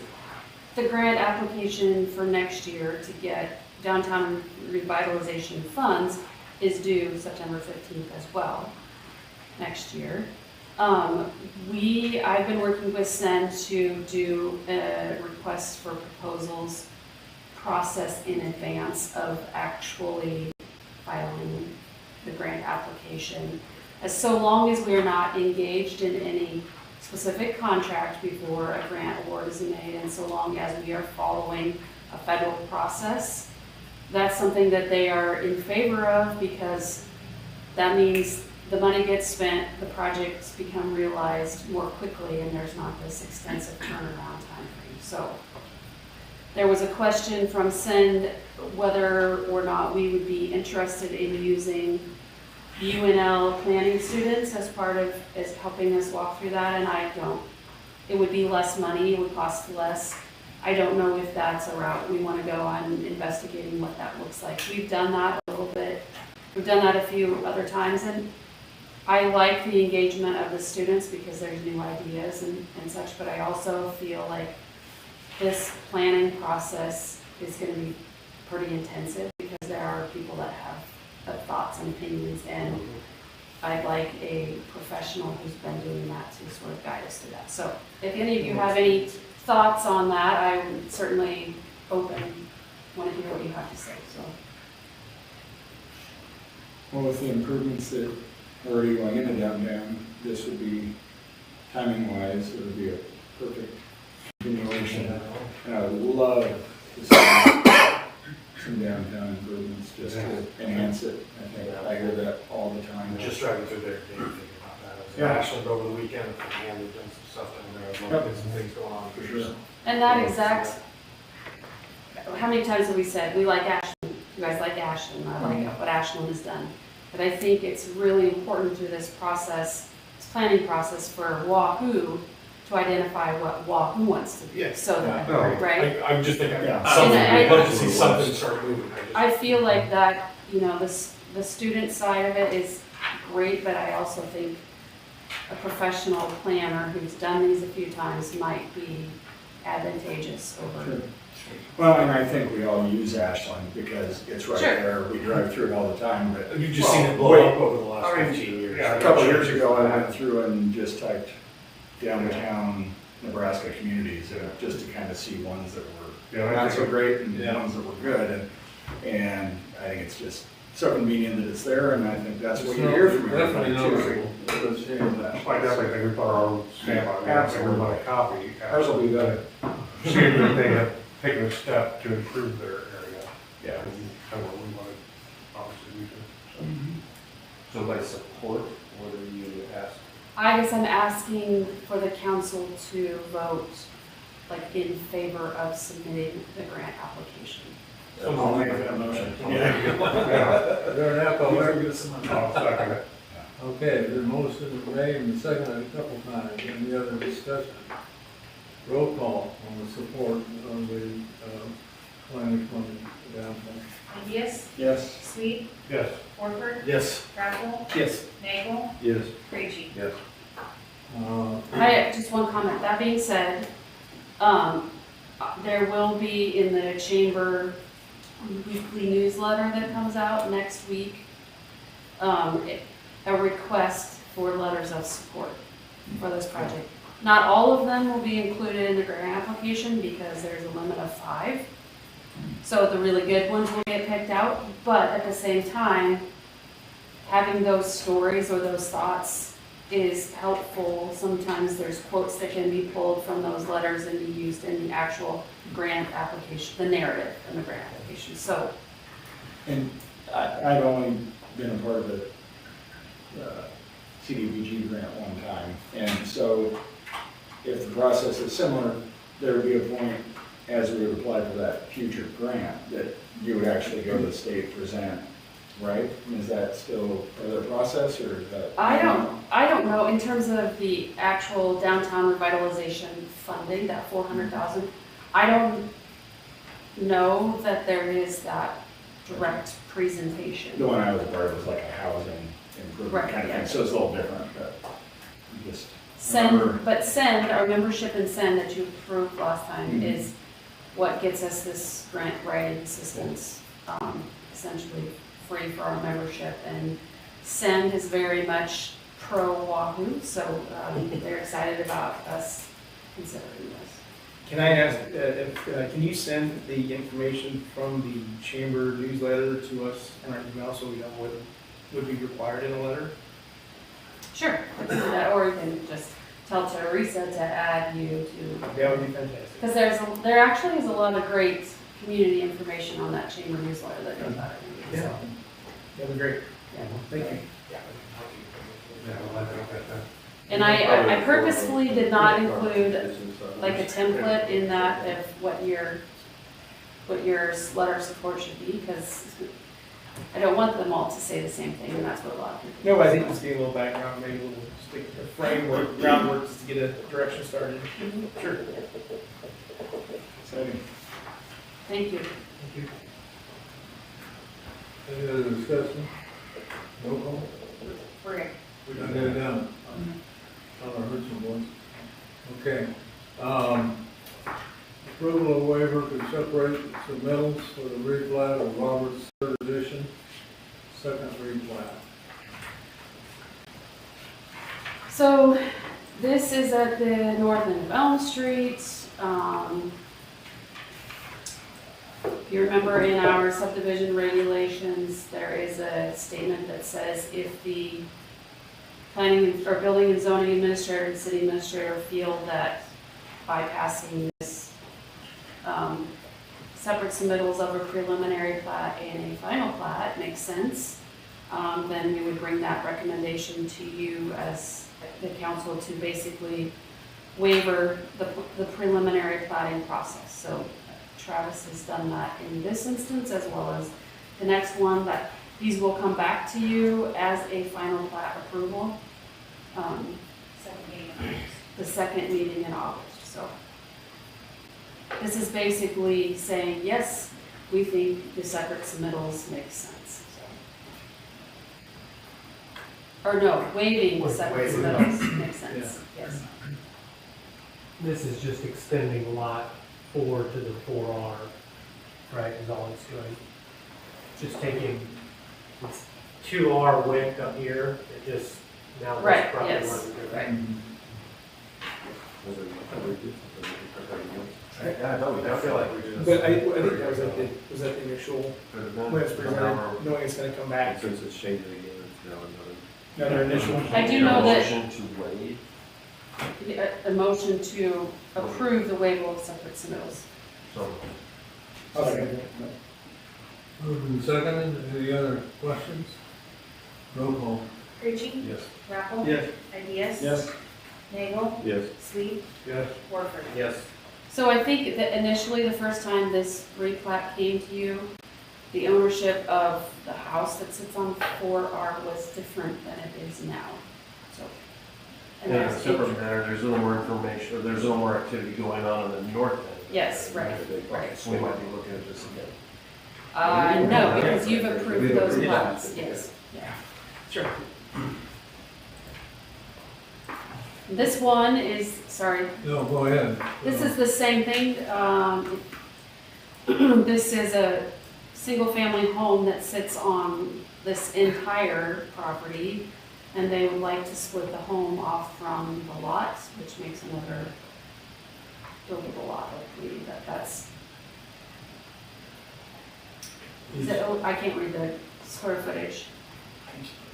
S3: the grant application for next year to get downtown revitalization funds is due September 15th as well, next year. I've been working with Send to do a request for proposals process in advance of actually filing the grant application. As so long as we're not engaged in any specific contract before a grant award is made, and so long as we are following a federal process, that's something that they are in favor of, because that means the money gets spent, the projects become realized more quickly, and there's not this extensive turnaround time frame. So there was a question from Send whether or not we would be interested in using UNL planning students as helping us walk through that, and I don't. It would be less money, it would cost less. I don't know if that's a route we want to go on investigating what that looks like. We've done that a little bit. We've done that a few other times, and I like the engagement of the students because there's new ideas and such, but I also feel like this planning process is going to be pretty intensive because there are people that have thoughts and opinions, and I'd like a professional who's been doing that to sort of guide us through that. So if any of you have any thoughts on that, I'm certainly want to hear what you have to say. So.
S8: Well, with the improvements that are already going into downtown, this would be, timing wise, it would be a perfect continuation. And I would love to see some downtown improvements just to enhance it. I think I hear that all the time.
S5: Just driving through there, thinking about that. I was
S8: Yeah.
S5: in Ashland over the weekend, and we've done some stuff down there. I'd love to get some things going on for sure.
S3: And that exact, how many times have we said, we like Ashland, you guys like Ashland, I like what Ashland has done. But I think it's really important through this process, this planning process for Wahoo to identify what Wahoo wants to be.
S5: Yes.
S3: So that,
S5: No,
S3: right?
S5: I'm just thinking,
S8: Yeah.
S5: something,
S3: And
S5: I'd love to see something start moving.
S3: I feel like that, the student side of it is great, but I also think a professional planner who's done these a few times might be
S9: advantageous over.
S8: Well, and I think we all use Ashland because it's right
S9: Sure.
S8: there. We drive through it all the time, but.
S5: You've just
S8: Well,
S5: seen it blow
S8: wait.
S5: up over the last 15 years.
S8: Yeah, a couple of years ago, I went through and just typed downtown Nebraska communities, just to kind of see ones that
S1: Yeah,
S8: were
S1: I
S8: not so
S1: think-
S8: great and
S1: Yeah.
S8: ones that were good. And I think it's just so convenient that it's there, and I think that's what you hear from everybody
S2: Definitely
S8: too.
S2: noticeable.
S1: I definitely think we put our own stamp on it,
S8: Absolutely.
S1: everybody copy.
S8: Ours will be good.
S1: Seeing that they have taken a step to improve their area.
S8: Yeah.
S1: And kind of what we wanted, obviously, we should.
S6: So by support, what are you asking?
S3: I guess I'm asking for the council to vote like in favor of submitting the grant application.
S8: I'll make that motion.
S1: Yeah.
S2: Is there an echo there?
S1: I'll second it.
S2: Okay, the motion is made and seconded a couple times. Any other discussion? Roll call on the support of the planning committee downtown.
S12: Ideas,
S8: Yes.
S12: Sweet,
S1: Yes.
S12: Warford,
S5: Yes.
S12: Kraftful,
S11: Yes.
S12: Nagel,
S5: Yes.
S12: Krejci.
S6: Yes.
S3: I, just one comment, that being said, there will be in the chamber weekly newsletter that comes out next week, a request for letters of support for this project. Not all of them will be included in the grant application because there's a limit of 5. So the really good ones will get picked out, but at the same time, having those stories or those thoughts is helpful. Sometimes there's quotes that can be pulled from those letters and be used in the actual grant application, the narrative in the grant application. So,
S8: And I've only been a part of the CDBG grant one time, and so if the process is similar, there would be a point as we would apply for that future grant that you would actually go to the state, present, right? Is that still part of the process, or is that?
S3: I don't know, in terms of the actual downtown revitalization funding, that 400,000, I don't know that there is that direct presentation.
S8: The one I was a part of was like a housing improvement
S3: Right,
S8: kind of
S3: yeah.
S8: thing, so it's a little different, but just.
S3: Send, our membership in Send that you approved last time
S8: Mhm.
S3: is what gets us this grant writing assistance, essentially free for our membership. And Send is very much pro Wahoo, so they're excited about us considering this.
S11: Can I ask, can you send the information from the chamber newsletter to us in our email so we know what would be required in a letter?
S3: Sure, I can do that, or you can just tell Teresa to add you to,
S11: That would be fantastic.
S3: because there actually is a lot of great community information on that chamber newsletter that goes out. every week, so,
S11: That'd be great.
S3: yeah.
S11: Thank you.
S1: Yeah, well, I think that.
S3: And I purposefully did not include like a template in that of what your letter of support should be, because I don't want them all to say the same thing, and that's what a lot of people.
S11: No, but I think just getting a little background, maybe a little stick, a framework, groundwork, just to get a direction started. Sure.
S8: Exciting.
S3: Thank you.
S2: Any other discussion? Roll call?
S12: We're good.
S2: We got it down. On our original ones. Okay. Approval of waiver to separate submittals for the replat of Robert's third edition, second replat.
S3: So this is at the north end of Elm Street. If you remember in our subdivision regulations, there is a statement that says if the planning or building and zoning administrator and city administrator feel that bypassing this separate submittals of a preliminary plat and a final plat makes sense, then we would bring that recommendation to you as the council to basically waiver the preliminary plating process. So Travis has done that in this instance as well as the next one, that these will come back to you as a final plat approval.
S12: Second meeting of August.
S3: The second meeting in August, so. This is basically saying, yes, we think the separate submittals make sense, so. Or no, waiving the separate submittals makes sense, yes.
S7: This is just extending lot 4 to the 4R, right, is all it's doing. Just taking, it's 2R width up here, it just, now this
S3: Right,
S7: property
S3: yes,
S7: line is different.
S3: right.
S6: I feel like we just.
S11: But I think that was that the initial, when it's presented, knowing it's gonna come back.
S1: Since it's changing again, it's now another.
S11: Another initial.
S3: I do know that
S6: Motion to waive.
S3: a motion to approve the waiver of separate submittals.
S6: So,
S11: I'll second it.
S2: Moved and seconded, any other questions? Roll call.
S12: Creachy?
S6: yes.
S12: Rappel?
S11: Yes.
S12: Ideas?
S11: Yes.
S12: Nagel?
S1: Yes.
S12: Sweet?
S2: Yes.
S12: Warford?
S6: Yes.
S3: So I think that initially, the first time this replat came to you, the ownership of the house that sits on 4R was different than it is now, so. And
S6: Yeah,
S3: that's
S6: separate matter, there's a little more information, or there's a little more activity going on in the north end.
S3: Yes, right, right.
S6: So we might be looking at this again.
S3: No, because you've approved those
S6: approved
S3: plats,
S6: it.
S3: yes, yeah.
S11: Sure.
S3: This one is, sorry,
S2: No, go ahead.
S3: this is the same thing. This is a single-family home that sits on this entire property, and they would like to split the home off from the lot, which makes another buildable lot, I believe that's. Is it, oh, I can't read the square footage.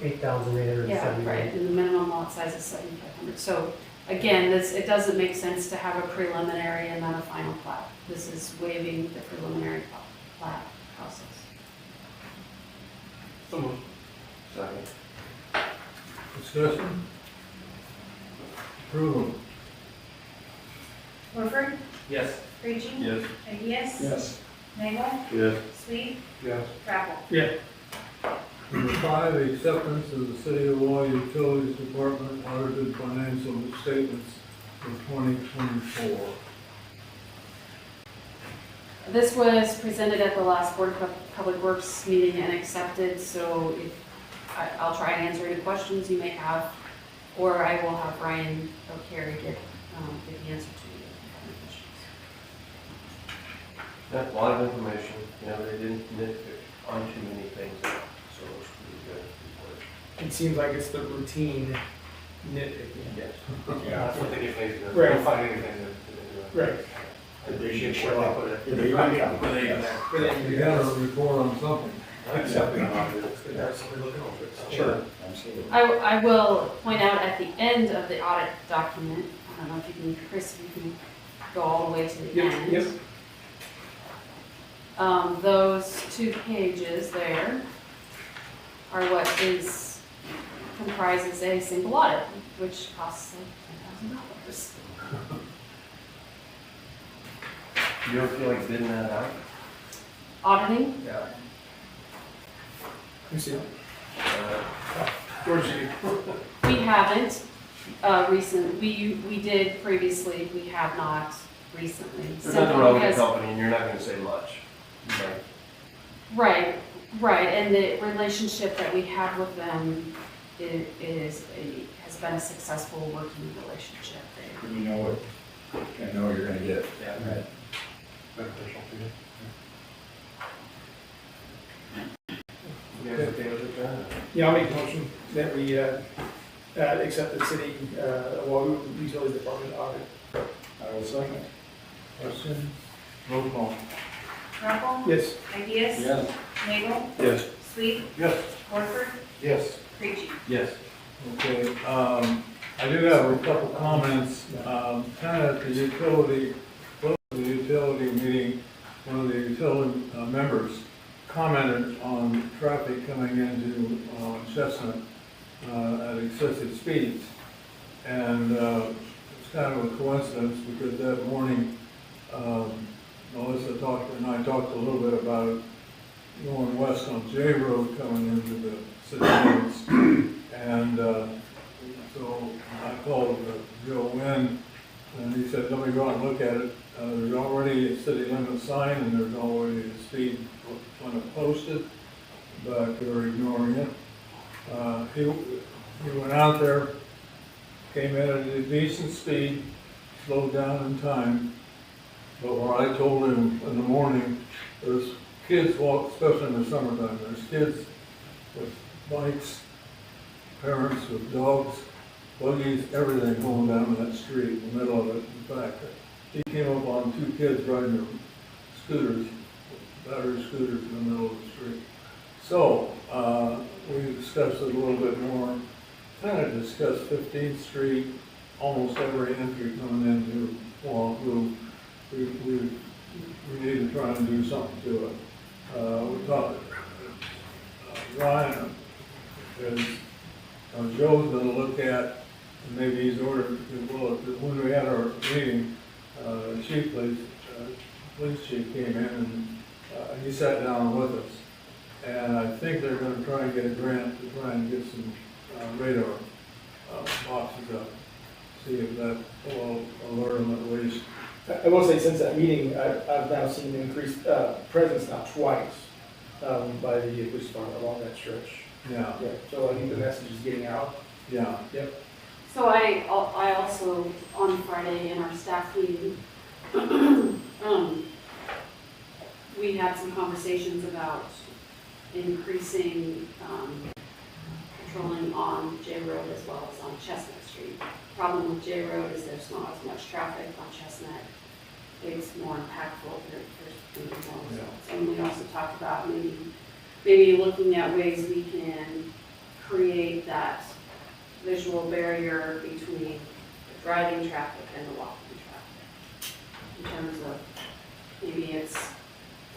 S7: 8,870.
S3: Yeah, right, and the minimum lot size is 7,500. So again, it doesn't make sense to have a preliminary and then a final plat. This is waiving the preliminary plat process.
S6: Second.
S2: Discussion? Approval.
S12: Warford?
S6: Yes.
S12: Creachy?
S6: Yes.
S12: Ideas?
S8: Yes.
S12: Nagel?
S1: Yes.
S12: Sweet?
S2: Yes.
S12: Rappel?
S11: Yeah.
S2: Number 5, acceptance of the City of Wahoo Utilities Department audited financial statements for 2024.
S3: This was presented at the last Board of Public Works meeting and accepted, so I'll try and answer any questions you may have, or I will have Ryan O'Carey get the answer to you if you have any questions.
S6: Yeah, a lot of information, you know, they didn't nitpick on too many things, so it's pretty good.
S11: It seems like it's the routine nitpicking.
S6: Yes.
S8: Yeah.
S6: That's what they get paid for.
S11: Right.
S6: They don't find anything that they do.
S11: Right.
S6: They should show up with it.
S8: Yeah, you might come.
S6: With it.
S11: But
S2: You got to report on something.
S6: Accepting it. It's good to have somebody looking over it.
S11: Sure.
S8: Absolutely.
S3: I will point out at the end of the audit document, I don't know if you can, Chris, if you can go all the way to the
S11: Yep,
S3: end.
S11: yep.
S3: Those 2 pages there are what comprises a single audit, which costs like $10,000.
S6: You don't feel like bidding that out?
S3: Auditing,
S6: Yeah.
S11: You see it?
S6: George, you.
S3: we haven't, we did previously, we have not recently.
S6: There's nothing
S3: simply
S6: wrong with the
S3: because-
S6: company, and you're not gonna say much. Right.
S3: Right, and the relationship that we have with them has been a successful working relationship.
S8: You know what, I know what you're gonna get.
S6: Yeah.
S8: Right.
S6: Beneficial to you. You guys okay with that?
S11: Yeah, I'll make a motion that we accept the city Wahoo Utilities Department audit.
S8: I will second.
S2: Question? Roll call.
S12: Rappel?
S11: Yes.
S12: Ideas?
S8: Yes.
S12: Nagel?
S6: Yes.
S12: Sweet?
S6: Yes.
S12: Warford?
S6: Yes.
S12: Creachy?
S6: Yes.
S2: Okay, I do have a couple comments, kind of at the utility, close to the utility meeting, one of the utility members commented on traffic coming into Chestnut at excessive speeds. And it's kind of a coincidence because that morning, Melissa and I talked a little bit about it, going west on J Road coming into the city limits. And so I called Joe Wynn, and he said, let me go out and look at it. There's already a city limit sign, and there's already a speed limit posted, but they're ignoring it. He went out there, came in at a decent speed, slowed down in time. But what I told him in the morning, there's kids walk, especially in the summertime, there's kids with bikes, parents with dogs, buggies, everything going down that street, in the middle of it. In fact, he came up on two kids riding their scooters, battery scooters in the middle of the street. So, we discussed it a little bit more, kind of discussed 15th Street, almost every entry coming into Wahoo. We need to try and do something to it. We talked, Ryan is, Joe's gonna look at, and maybe he's ordered, well, when we had our meeting, chief police chief came in and he sat down with us. And I think they're gonna try and get a grant to try and get some radar boxes up. See if that will alert them at least.
S11: I will say, since that meeting, I've now seen increased presence now twice by the police department along that stretch.
S2: Yeah,
S11: Yeah, so I think the message is getting out.
S2: yeah.
S11: Yep.
S3: So I also, on Friday in our staff meeting, we had some conversations about increasing patrolling on J Road as well as on Chestnut Street. Problem with J Road is there's not as much traffic on Chestnut. It's more impactful, there's more results. And we also talked about maybe looking at ways we can create that visual barrier between the driving traffic and the walking traffic. In terms of, maybe it's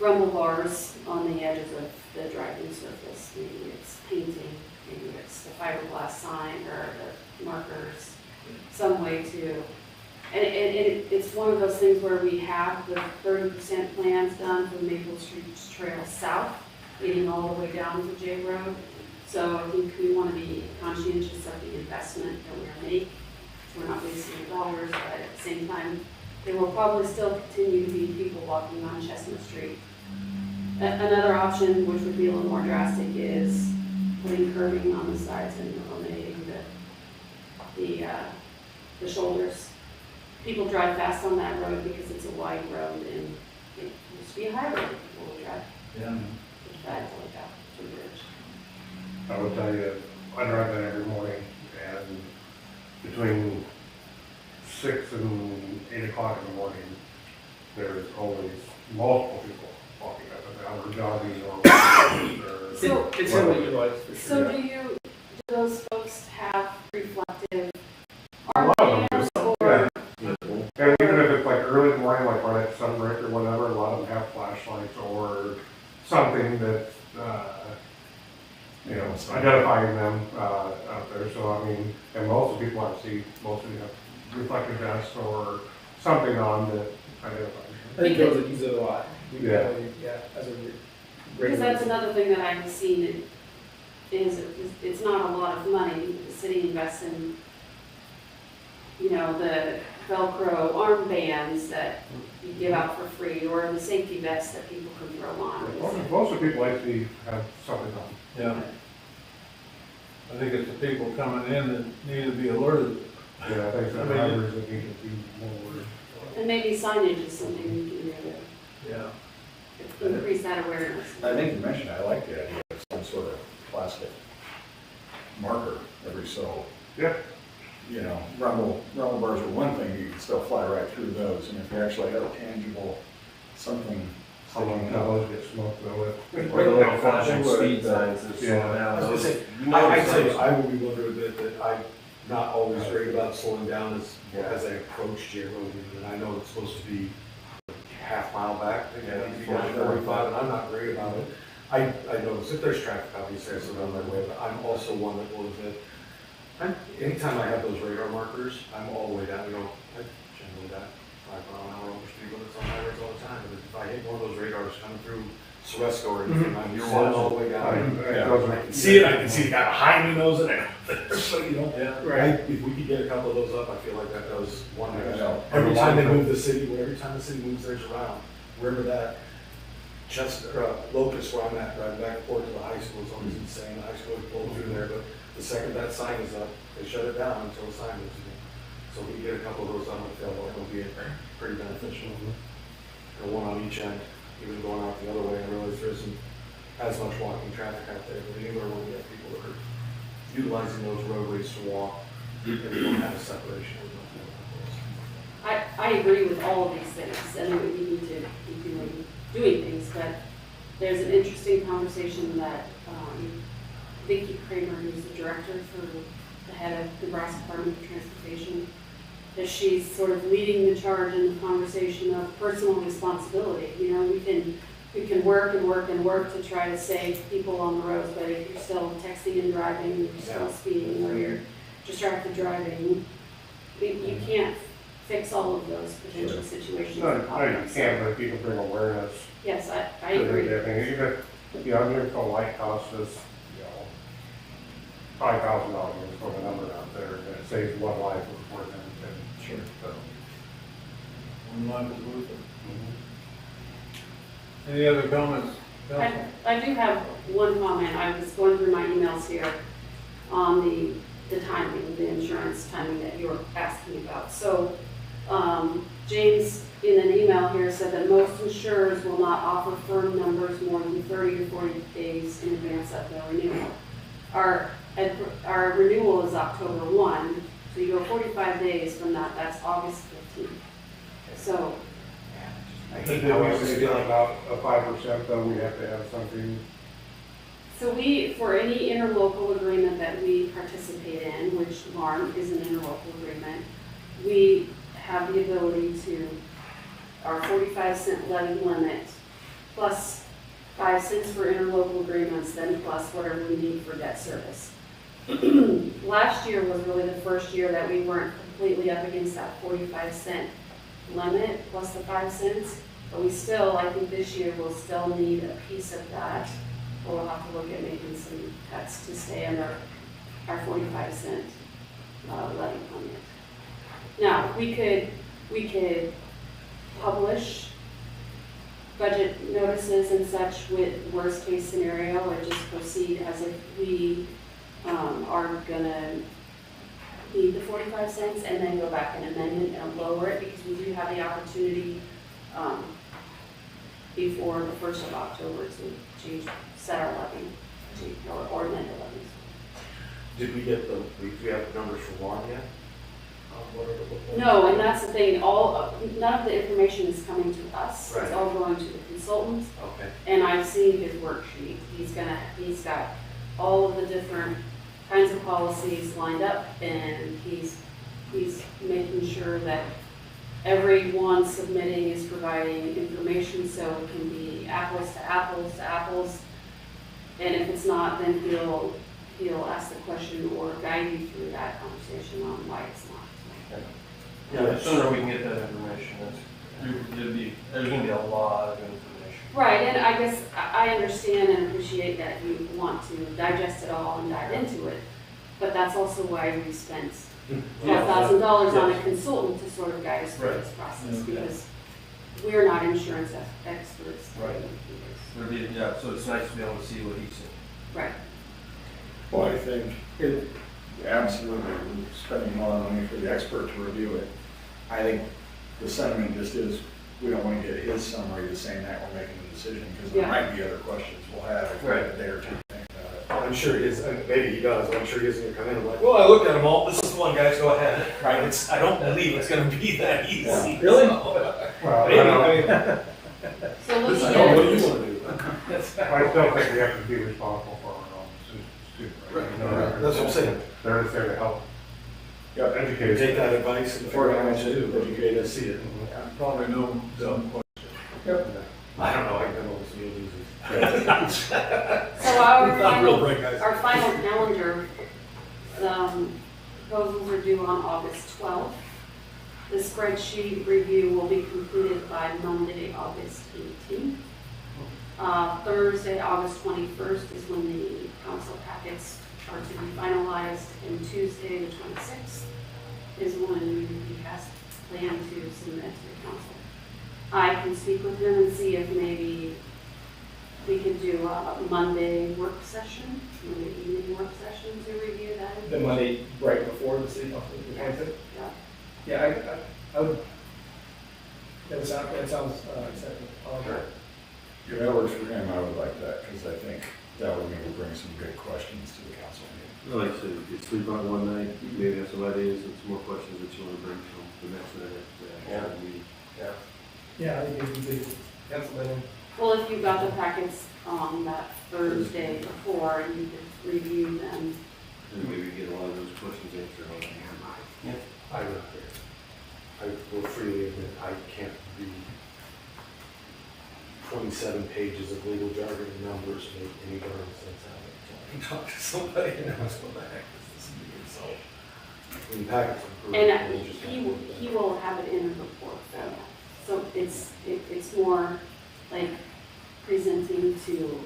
S3: rumble bars on the edges of the driving surface, maybe it's painting, maybe it's the fiberglass sign or the markers, some way to, and it's one of those things where we have the 30% plans done for Maple Street Trail South, leading all the way down to J Road. So I think we want to be conscientious of the investment that we're going to make. So we're not wasting dollars, but at the same time, there will probably still continue to be people walking on Chestnut Street. Another option, which would be a little more drastic, is putting curbing on the sides and eliminating the shoulders. People drive fast on that road because it's a wide road and it used to be a highway. People would drive
S2: Yeah.
S3: fast like that to the bridge.
S1: I will tell you, I drive that every morning, and between 6 and 8 o'clock in the morning, there's always multiple people walking up and down, or jogging, or walking, or.
S3: So-
S11: It's heavily utilized for
S3: So
S11: sure.
S3: do those folks have reflective
S1: A lot of them
S3: armbands
S1: do.
S3: or?
S1: And even if it's like early in the morning, like right at sunbreak or whatever, a lot of them have flashlights or something that, you know, identifying them out there. So, I mean, and most of the people I see, most of them have reflective vests or something on that identifies
S11: I think those that use it a lot. We
S1: Yeah.
S11: probably, yeah, as a
S3: Because
S11: regular.
S3: that's another thing that I've seen is it's not a lot of money. The city invests in, you know, the Velcro armbands that you give out for free, or the safety vests that people can throw on.
S1: Most of the people I see have something on.
S2: Yeah. I think it's the people coming in that need to be alerted.
S1: Yeah, I think the drivers that need to be more.
S3: And maybe signage is something we can do
S2: Yeah.
S3: to increase that awareness.
S14: I think you mentioned, I like the idea of some sort of plastic marker every so.
S1: Yeah.
S14: You know, rumble bars are one thing, you can still fly right through those, and if you actually have a tangible, something.
S1: Someone knows get smoked though with.
S6: Or the like flashing speed signs and
S1: Yeah.
S6: slowing down.
S5: I was gonna say,
S6: Those-
S5: I tell you, I will be willing to admit that I'm not always great about slowing down as I approach J Road, and I know it's supposed to be half mile back,
S6: Yeah.
S5: maybe 45, and I'm not great about it. I notice if there's traffic, obviously I slow down my way, but I'm also one that will admit, anytime I have those radar markers, I'm all the way down, I generally got 5 mile an hour over speed limits on highways all the time, but if I hit one of those radars coming through Suesco or anything, I'm
S6: You're
S5: sitting all the way
S1: I
S5: down.
S1: can
S5: See it, I can see the guy behind me knows it, so, you know.
S2: Yeah.
S5: If we could get a couple of those up, I feel like that does one.
S14: I know.
S5: Every time they move the city, every time the city moves theirs around, wherever that Locust where I'm at, driving back and forth to the high school, is always insane. The high school is blowing through there, but the second that sign is up, they shut it down until the sign moves again. So we get a couple of those on the field, it'll be pretty beneficial. Or one on each end, even going out the other way. I realize there isn't as much walking traffic out there, but anywhere where we have people that are utilizing those roadways to walk, and we don't have a separation.
S3: I agree with all of these things, and we need to be doing things, but there's an interesting conversation that Vicki Kramer, who's the director for the head of the Nebraska Department of Transportation, that she's sort of leading the charge in the conversation of personal responsibility. You know, we can work and work and work to try to save people on the roads, but if you're still texting and driving, you're still speeding, or you're distracted driving, you can't fix all of those potential situations.
S1: No, you can't, but if you can bring awareness.
S3: Yes, I agree.
S1: I mean, even, you know, even if a light costs us, you know, $5,000 for the number out there, and it saves one life, it's worth everything. Sure. So.
S2: One life is worth it. Any other comments?
S3: I do have one comment. I was going through my emails here on the timing, the insurance timing that you were asking about. So, James, in an email here, said that most insurers will not offer firm numbers more than 30 to 40 days in advance of their renewal. Our renewal is October 1, so you go 45 days from that, that's August 15th. So,
S1: I think that we say about a 5% though, we have to have something.
S3: so for any interlocal agreement that we participate in, which LARM is an interlocal agreement, we have the ability to, our 45-cent levy limit, plus 5 cents for interlocal agreements, then plus whatever we need for debt service. Last year was really the first year that we weren't completely up against that 45-cent limit plus the 5 cents, but we still, I think this year we'll still need a piece of that. We'll have to look at making some cuts to stay under our 45-cent levy limit. Now, we could publish budget notices and such with worst case scenario, or just proceed as if we are gonna need the 45 cents and then go back and amend it and lower it, because we do have the opportunity before the 1st of October to set our levy or amend the levies.
S5: Did we get do we have the numbers for Warren yet?
S3: No, and that's the thing, none of the information is coming to us.
S5: Right.
S3: It's all going to the consultants.
S5: Okay.
S3: And I've seen his worksheet. He's got all of the different kinds of policies lined up, and he's making sure that everyone submitting is providing information so it can be apples to apples to apples. And if it's not, then he'll ask the question or guide you through that conversation on why it's not.
S6: Yeah, the sooner we can get that information, there's gonna be a lot of information.
S3: Right, and I guess I understand and appreciate that you want to digest it all and dive into it, but that's also why we spent $12,000 on a consultant to sort of guide us through this process, because we're not insurance experts.
S6: Right. Yeah, so it's nice to be able to see what he's saying.
S3: Right.
S14: Well, I think it, absolutely, we're spending a lot of money for the expert to review it. I think the sentiment just is, we don't want to get his summary the same night we're making the decision, because there might be other questions we'll have if we have a day or two to think about it.
S5: I'm sure he is, and maybe he does, but I'm sure he isn't gonna come in and like, well, I looked at them all, this is the one, guys, go ahead. Right, I don't believe it's gonna be that easy.
S14: Yeah. Really?
S1: Well,
S5: Maybe,
S1: I mean,
S3: So looking
S5: what do
S3: at,
S5: you wanna do?
S1: I still think we have to be responsible for our own decisions too. Right? You know,
S5: That's what I'm saying.
S1: They're just there to help
S14: Yep.
S1: educate us.
S5: Take that advice and figure out what to do, educate us, see it.
S2: Probably no dumb question.
S14: Yep.
S5: I don't know, I've been over some easy.
S3: so our
S5: Not real bright guys.
S3: final calendar, proposals are due on August 12th. The spreadsheet review will be completed by Monday, August 18th. Thursday, August 21st is when the council packets are to be finalized, and Tuesday, the 26th is when he has planned to submit to the council. I can speak with him and see if maybe we could do a Monday work session, Monday evening work session to review that.
S11: The Monday right before the city council, the 26th?
S3: Yeah.
S11: Yeah, I would, that sounds acceptable. I like that.
S14: If that works for him, I would like that, because I think that would maybe bring some good questions to the council meeting.
S15: Like I said, you could sleep on it one night, you maybe have some ideas and some more questions that you want to bring from the next night at the meeting.
S11: Yeah, I think it would be, pencil that in.
S3: Well, if you got the packets on that Thursday before, you could review them.
S15: And maybe get a lot of those questions answered on that.
S5: I'm not there. I will freely admit, I can't read 27 pages of legal jargon and numbers make any darn sense out of it. So I can talk to somebody and ask what the heck is this mean, so. When the packets are approved,
S3: And
S5: we'll just have to look at
S3: he
S5: that.
S3: will have it in the report format. So it's more like presenting to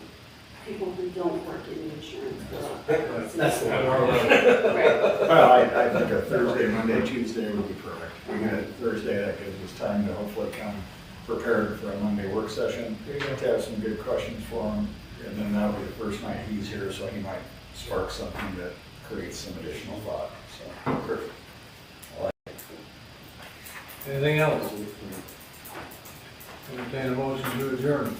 S3: people who don't work in the insurance world.
S11: That's the one.
S3: Right.
S14: Well, I think a Thursday, Monday, Tuesday would be perfect. We get a Thursday, that gives us time to hopefully come prepared for a Monday work session, to have some good questions for him. And then that'll be the first night he's here, so he might spark something that creates some additional thought, so, perfect.
S2: Anything else? Entertain a motion to adjourn.